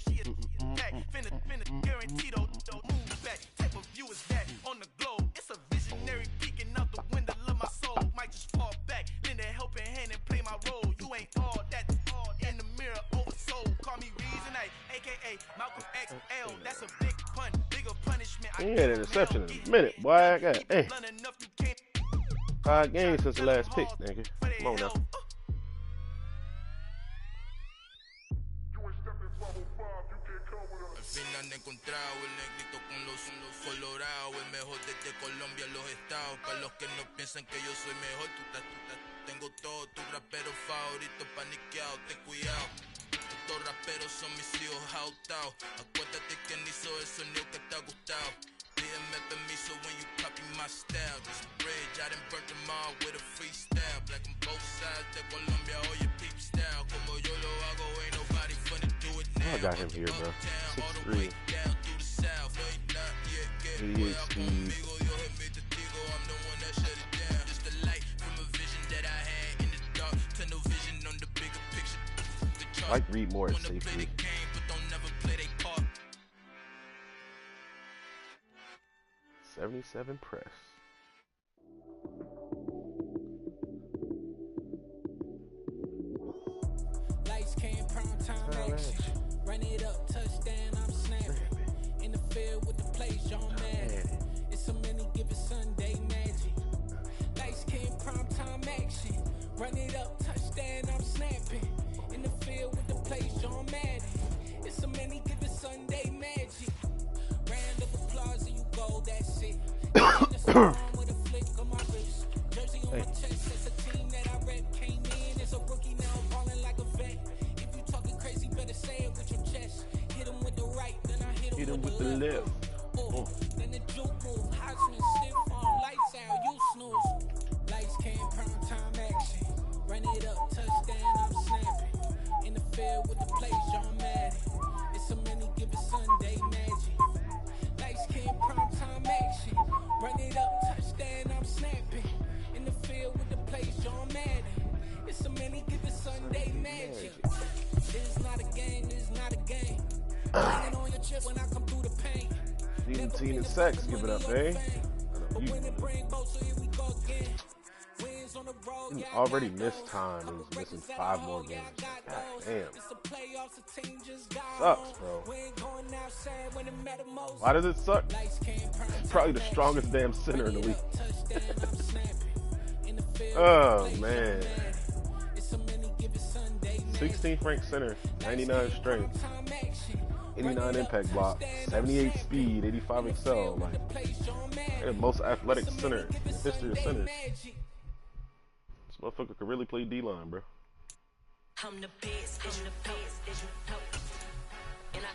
back. Finna guarantee though. Move back. Type of view is that on the globe. It's a visionary peeking out the window of my soul. Might just fall back, lend a helping hand and play my role. You ain't all that in the mirror oversold. Call me Reasonite, aka Malcolm XL. That's a big pun, bigger punishment. He had an interception in a minute, boy. I got 5 games since the last pick, nigga. Come on now. Al fin han encontrado el negrito con los colorados, el mejor desde Colombia, los estados. Para los que no piensan que yo soy mejor, tengo todo, tu rapero favorito paniqueado, ten cuidado. Estos raperos son mis hijos jautados. Acuérdate que ni hizo el sonido que te ha gustado. Pídeme permiso when you copy my style. This bridge, I done burnt them all with a freestyle. Black on both sides de Colombia, oye peep style. Como yo lo hago, ain't nobody finna do it now. I got him here, bro. 6'3". 88 speed. I like Reed more at safety. 77 press. Lights came prime it up, touchdown, I'm snapping. In the field with the plays, John Madden. It's a many given Sunday magic. Light skin, prime time action. Run it up, touchdown, I'm snapping. In the field with the plays, John Madden. It's a many given Sunday magic. Round of applause and you go, that's it. In the storm with a flick on my wrist. Jersey on my chest, it's a team that I rep. Came in as a rookie, now I'm balling like a vet. If you talking crazy, better say it with your chest. Hit him with the right, then I hit him with the left. Then the juke move, Heisman, stiff arm, lights out, you snooze. Lights came, prime time action. Run it up, touchdown, I'm snapping. In the field with the plays, John Madden. It's a many given Sunday magic. Lights came, prime time action. Run it up, touchdown, I'm snapping. In the field with the plays, John Madden. It's a many given Sunday magic. It's not a game, it's not a game. Hanging on your chip when I come through the paint. Team and sex, give it up, eh? He already missed time. He's missing 5 more games. God damn. Sucks, bro. Why does it suck? He's probably the strongest damn center in the league. Oh, man. 16th ranked center, 99 strength, 89 impact block, 78 speed, 85 excel. Like, they're the most athletic center in the history of centers. This motherfucker could really play D-line, bro.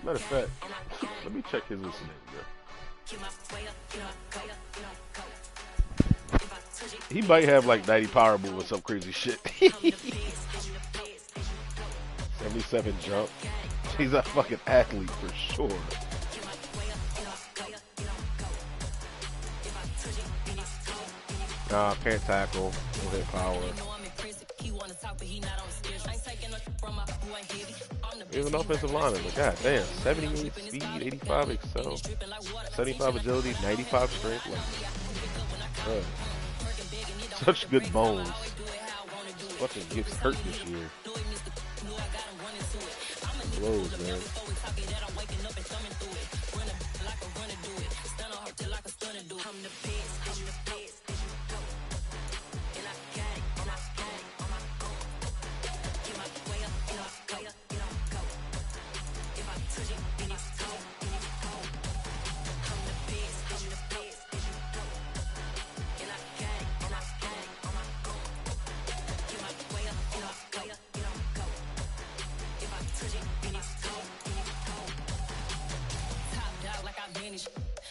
Matter of fact, let me check his listening, bro. He might have like 90 power move or some crazy shit. 77 jump. He's a fucking athlete for sure. Nah, can't tackle. No hit power. He's an offensive lineman, but god damn, 78 speed, 85 excel, 75 agility, 95 strength. Like, such good bones. Fucking gets hurt this year. Blows, man.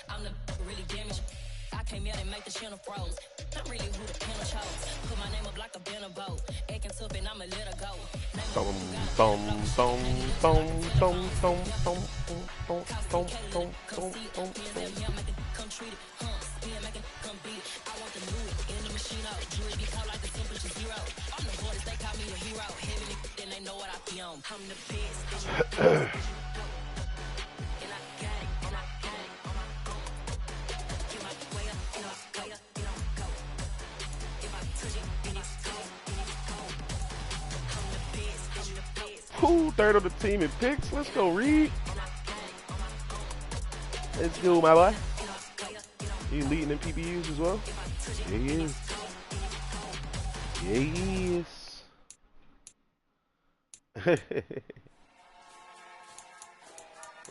I'm the really damaged. I came out and make the channel froze. I'm really who the panel chose. Put my name up like a banner boat. Acting tough and I'ma let her go. Who third of the team in picks? Let's go, Reed. Let's go, my boy. He leading in PBUs as well? Yeah, he is. Yeah, he is.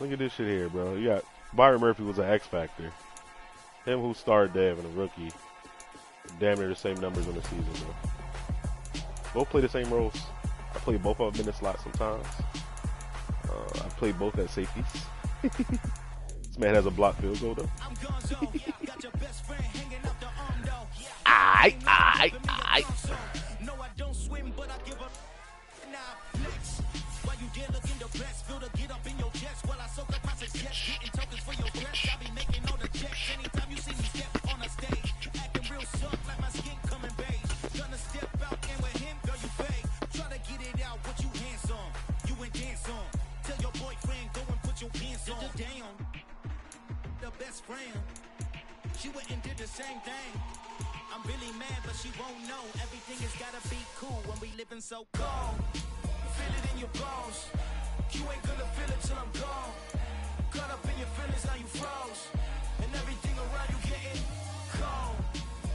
Look at this shit here, bro. You got Byron Murphy was an X factor. Him who starred Dev and a rookie. Damn near the same numbers in the season, bro. Both play the same roles. I play both of them in the slot sometimes. I play both as safeties. This man has a blocked field goal though. Aight. No, I don't swim, but I give up. Now, flex. While you dare look in the best, feel to get up in your chest. While I soak up my success, getting tokens for your dress. I be making all the checks anytime you see me step on a stage. Acting real soft like my skin coming beige. Gonna step out and with him, girl, you fake. Try to get it out, what you hands on. You ain't dance on. Tell your boyfriend, go and put your pants on. Damn, the best friend. She went and did the same thing. I'm really mad, but she won't know. Everything has gotta be cool when we living so cold. Feel it in your bones. You ain't gonna feel it till I'm gone. Caught up in your feelings, now you froze. And everything around you getting cold.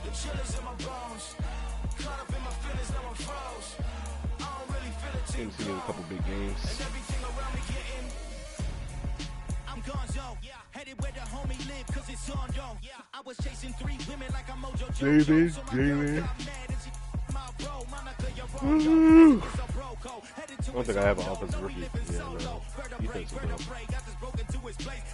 The chill is in my bones. Caught up in my feelings, now I'm froze. I don't really feel it till you seen a couple big games. and everything around me getting. I'm gonzo. Headed where the homie live, cause it's on, yo. I was chasing 3 women like I'm Mojo David, Jojo. So my David. girl got mad and she my bro. Monica, you're wrong, Woo. yo. It's a bro code. Headed to I don't think I have an offensive rookie. Yeah, no. Defensive though. got this broken to his place.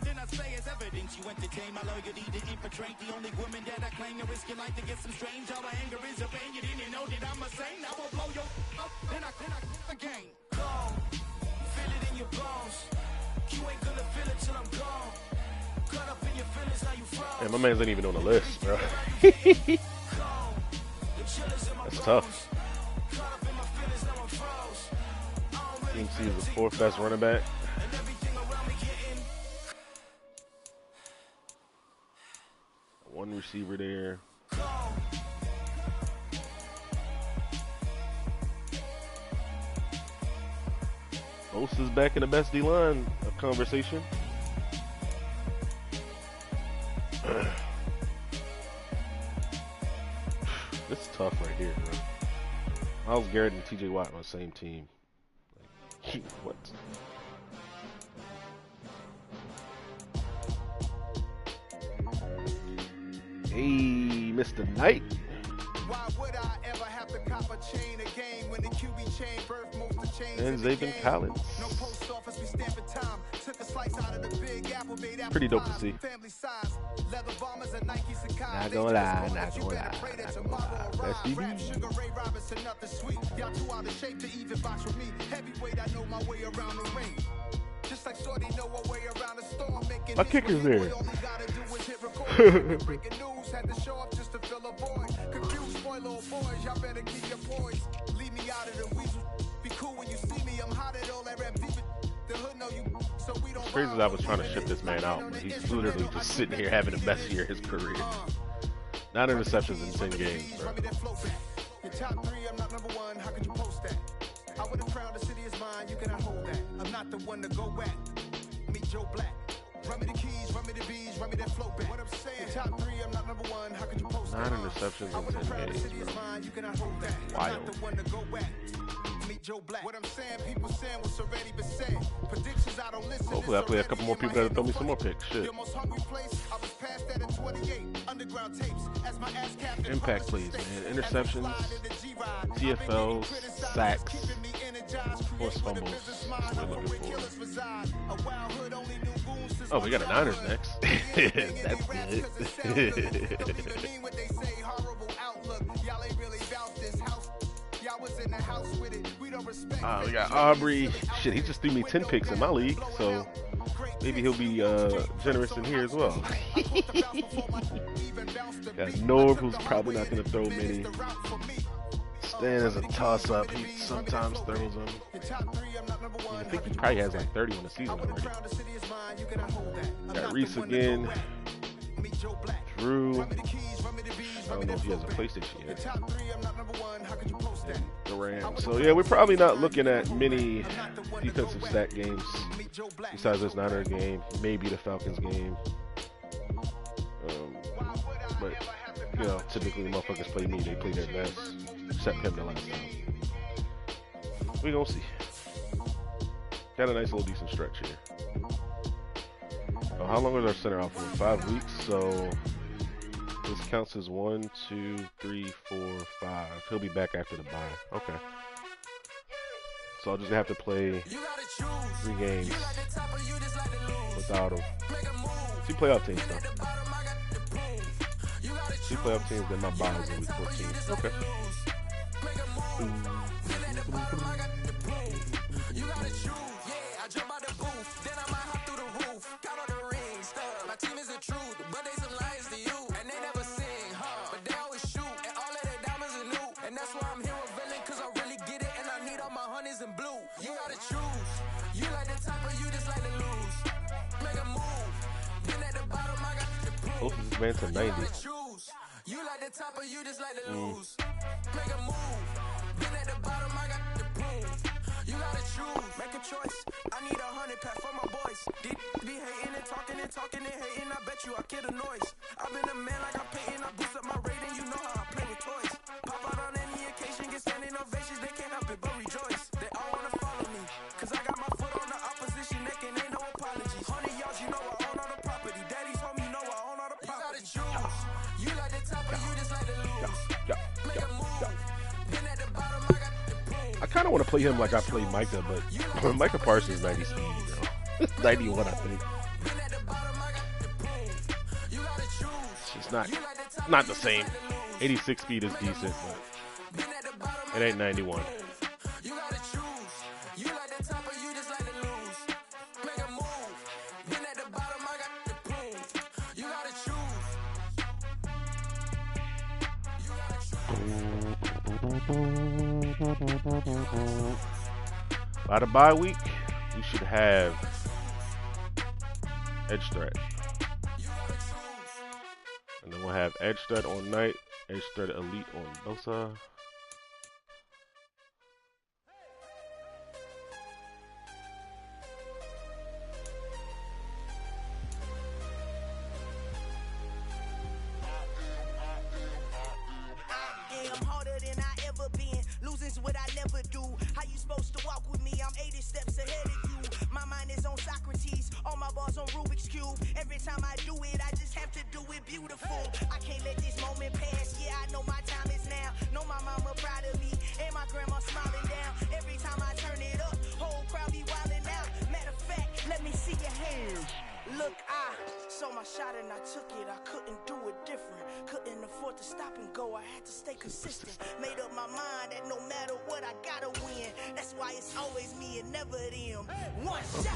Then I say it's evidence you entertain my loyalty to infiltrate the only woman that I claim to risk your life to get some strange. All my anger is a pain. You didn't know that I'm a saint. I will blow your up. Then I again. Gone. Feel it in your bones. You ain't gonna feel it till I'm gone. Caught up in your feelings, now you froze. Man, my man's ain't even on the list, bro. That's tough. CMC is the 4th best running back. One receiver there. Bosa's back in the best D-line conversation. This is tough right here, bro. Myles Garrett and TJ Watt on the same team. Like, what? Hey, Mr. Knight. Why would I ever have to cop a chain again when the QB chain birth most of chains And Zayvon Collins. No post office, we stamping time. Took a slice out of the big apple, made apple Pretty dope to pies. see. Family size, leather bombers and Nike Sakai. Not gonna lie, not gonna lie, not gonna lie. Best DB. Rap, Sugar Ray Robinson, nothing sweet. Y'all too out of shape to even box with me. Heavyweight, I know my way around the ring. Just like Shorty know a way around the storm. Making My kicker's there. all he gotta do is hit record. Breaking news, had to show up just to fill a void. Confused boy, little boys, y'all better keep your poise. Leave me out of the weasel. Be cool when you see me, I'm hot at all that rap deep. The hood know you, so we don't. Crazy as I was trying to ship this man out, but he's literally just sitting here having the best year of his career. 9 interceptions in 10 games, bro. Your top 3, I'm not number 1. How could you post that? I would have crowned the city is mine. You cannot hold that. I'm not the one to go back. Meet Joe Black. Run me the keys, run me the bees, run me that flow back. What I'm saying, your top 3, I'm not number 1. How could you post 9 that? interceptions I would in have 10 crowned the games, city is bro. mine. You cannot hold that. I'm Wild. not the one to go back. Meet Joe Black. What I'm saying, people saying what's already been said. Predictions I don't listen. Hopefully I play a couple more people that'll throw me some more picks. Shit. Your most hungry place, I was past that at 28. Underground tapes, as my ass captain. Impact plays, man. Interceptions, TFLs, sacks, forced fumbles. That's what we're looking for. Oh, we got a Niners next. That's good. We got Aubrey. Shit, he just threw me 10 picks in my league, so maybe he'll be generous in here as well. Got Norv, who's probably not going to throw many. Stan is a toss-up. He sometimes throws them. I think he probably has like 30 on the season already. Got Reese again. Drew. I don't know if he has a PlayStation yet. And the Rams. So yeah, we're probably not looking at many defensive stat games besides this Niner game, maybe the Falcons game. But you know, typically the motherfuckers play me, they play their best, except him the last time. We gonna see. Got a nice little decent stretch here. Oh, how long was our center out for? 5 weeks, so this counts as 1, 2, 3, 4, 5. He'll be back after the bye. Okay. So I'll just have to play 3 games without him. 2 playoff teams though. 2 playoff teams, then my bye is in week 14. Okay. Closest this man to 90. You like the top or you just like to lose. Make a move. Been at the bottom, I got the proof. You gotta choose, make a choice. I need 100 pack for my boys. These be hating and talking and hating. I bet you I kill the noise. I've been a man like I'm paying. I boost up my rating. You know how I play with toys. Pop out on any occasion, get standing ovations. They can't help it but rejoice. They all wanna follow me, cause I got my foot on the opposition neck and ain't no apologies. 100 yards, you know I own all the property. Daddy's home, you know I own all the property. You gotta choose. You like the top, but you just like the lose. Make a move. Then at the bottom, I got the boom. I kind of want to play him like I played Micah, but Micah Parsons 90 speed, you know. 91, I think. It's not the same. 86 speed is decent, but it ain't 91. By the bye week, we should have edge threat. And then we'll have edge threat on Knight, edge threat elite on Bosa.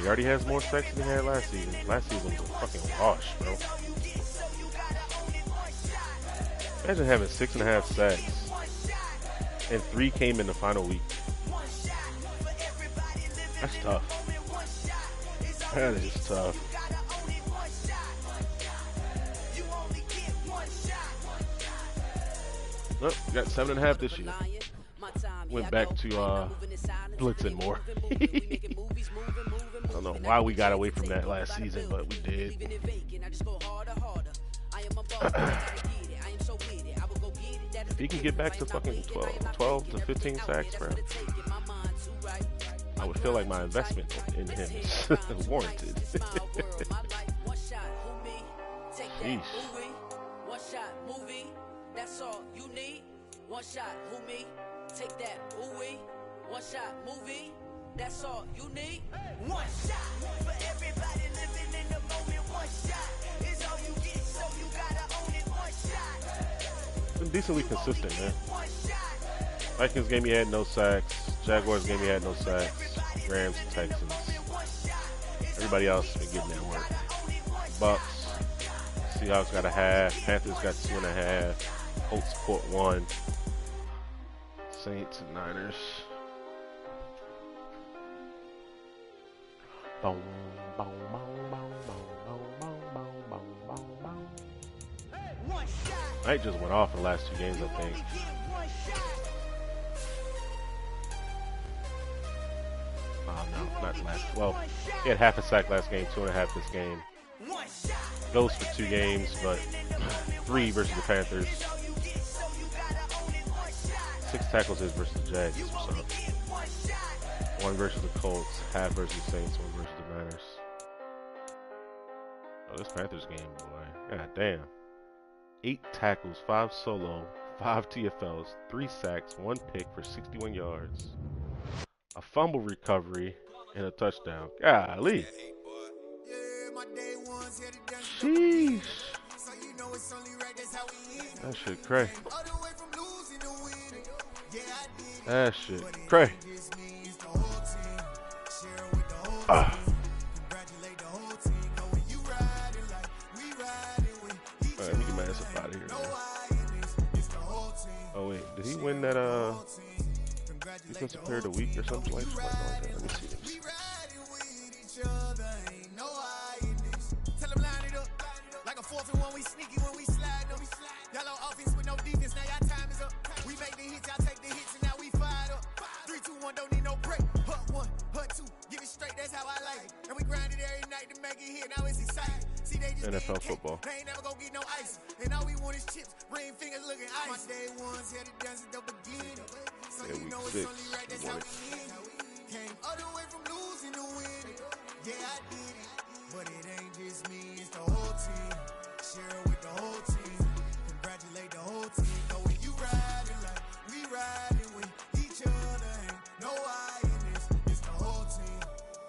He already has more sacks than he had last season. Last season was a fucking wash, bro. Imagine having 6.5 sacks, and 3 came in the final week. That's tough. That is tough. Nope, got 7.5 this year. Went back to blitzing more. I don't know why we got away from that last season, but we did. If he can get back to fucking 12 to 15 sacks, bro, I would feel like my investment in him is warranted. Sheesh. That's all you need. One shot, who me? Take that, ooh-wee. One shot, movie. That's all you need. One shot for everybody living in the moment. One shot is all you get, so you gotta own it. One shot. Been decently consistent, man. Vikings game he had no sacks. Jaguars game he had no sacks. Rams, Texans. Everybody else been getting that work. Bucks. Seahawks got a half. Panthers got 2.5. Colts caught 1. Saints and Niners. Boom, boom, boom, boom, boom, boom, boom, boom, boom. Knight just went off in the last 2 games, I think. No, not the last 12. He had half a sack last game, 2.5 this game. Goes for 2 games, but 3 versus the Panthers. 6 tackles his versus the Jags. So 1 versus the Colts, half versus the Saints, 1 versus the Niners. Oh, this Panthers game, boy. God damn. 8 tackles, 5 solo, 5 TFLs, 3 sacks, 1 pick for 61 yards. A fumble recovery and a touchdown. Golly. Sheesh. That shit cray. That shit cray. Let me get my ass up out of here, man. Oh wait, did he win that defensive player of the week or something like that? Let me see. Like a 4th and 1, we sneaky when we slide them. Yellow offense with no defense, now y'all time is up. We make the hits, y'all take the hits, and now we fired up. 3, 2, 1, don't need no break. Hut 1, make it here, now it's exciting. See, they just NFL football. They ain't never gonna get no ice. And all we want is chips, ring fingers looking ice. My day ones had it done since the beginning. So Yeah, you know week it's 6. only right, that's how we end. Came all the way from losing to winning. Yeah, I did it. But it ain't just me, it's the whole team. Share it with the whole team. Congratulate the whole team. Know when you riding like we riding with each other. Ain't no I in this. It's the whole team.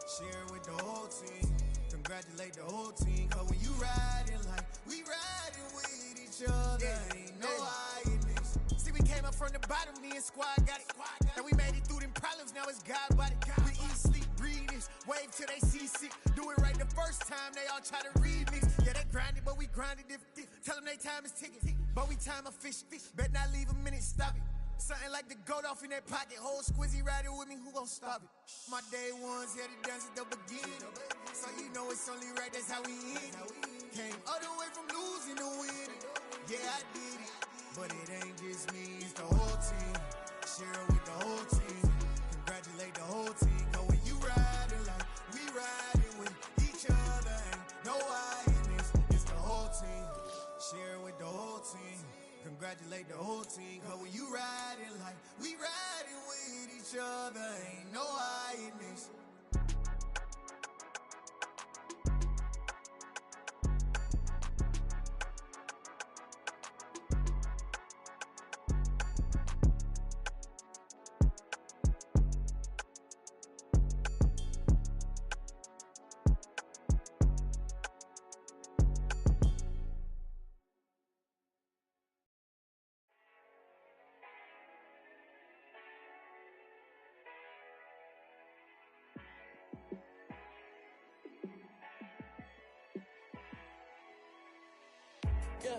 Share it with the whole team. Congratulate the whole team. Cause when you riding like we riding with each other. Ain't no I in this. See, we came up from the bottom, me and squad got it. And we made it through them problems, now it's God body. We eat, sleep, breathe this. Wave till they see sick. Do it right the first time, they all try to remix. Yeah, they grinded, but we grinded different. Tell them they time is ticking. But we time a fish. Bet not leave a minute, stop it. Something like the goat off in that pocket. Whole squizzy riding with me, who gon' stop it? My day ones had it done since the beginning. So you know it's only right, that's how we end. Came all the way from losing to winning. Yeah, I did it. But it ain't just me, it's the whole team. Share it with the whole team. Congratulate the whole team. Cause when you riding like we riding with each other. Ain't no I in this, it's the whole team. Share it with the whole team. Congratulate the whole team. Cause when you riding like we riding with each other. Ain't no I in this. Yeah,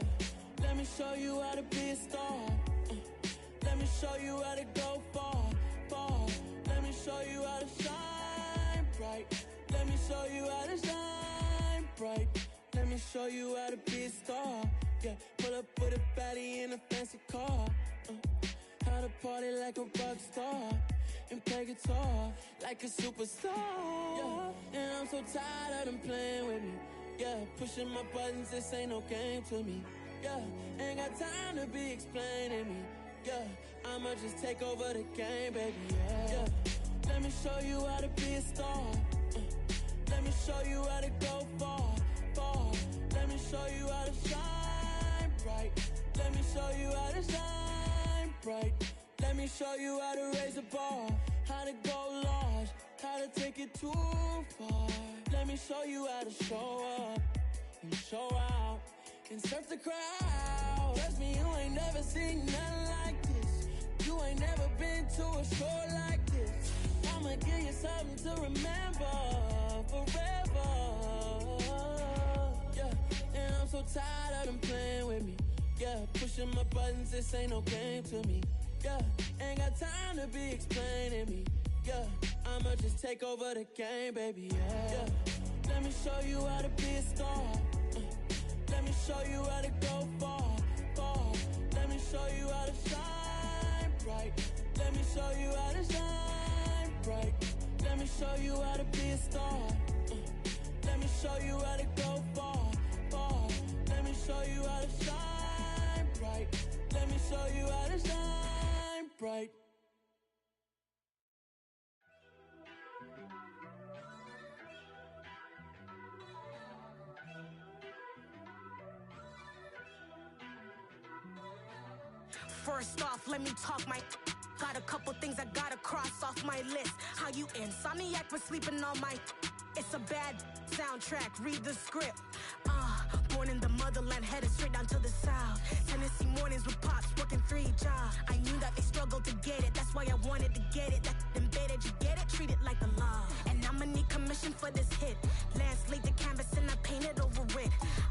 let me show you how to be a star. Let me show you how to go far, far. Let me show you how to shine bright. Let me show you how to shine bright. Let me show you how to be a star. Yeah, pull up with a baddie in a fancy car. How to party like a rock star and play guitar like a superstar. Yeah, and I'm so tired of them playing with me. Yeah, pushing my buttons, this ain't no game to me. Yeah, ain't got time to be explaining me. Yeah, I'ma just take over the game, baby. Yeah, let me show you how to be a star. Let me show you how to go far, far. Let me show you how to shine bright. Let me show you how to shine bright. Let me show you how to raise the bar, how to go large, how to take it too far. Let me show you how to show up and show out and surf the crowd. Trust me, you ain't never seen nothing like this. You ain't never been to a show like this. I'ma give you something to remember forever. Yeah, and I'm so tired of them playing with me. Yeah, pushing my buttons, this ain't no game to me. Yeah, ain't got time to be explaining me. Yeah, I'ma just take over the game, baby. Yeah, let me show you how to be a star. Let me show you how to go far, far. Let me show you how to shine bright. Let me show you how to shine bright. Let me show you how to be a star. Let me show you how to go far, far. Let me show you how to shine bright. Let me show you how to shine bright. First off, let me talk my. Got a couple things I gotta cross off my list. How you insomniac for sleeping on my. It's a bad soundtrack, read the script. Born in the motherland, headed straight down to the south. Tennessee mornings with pops, working 3 jobs. I knew that they struggled to get it, that's why I wanted to get it. That embedded, you get it, treat it like the law. And I'ma need commission for this hit.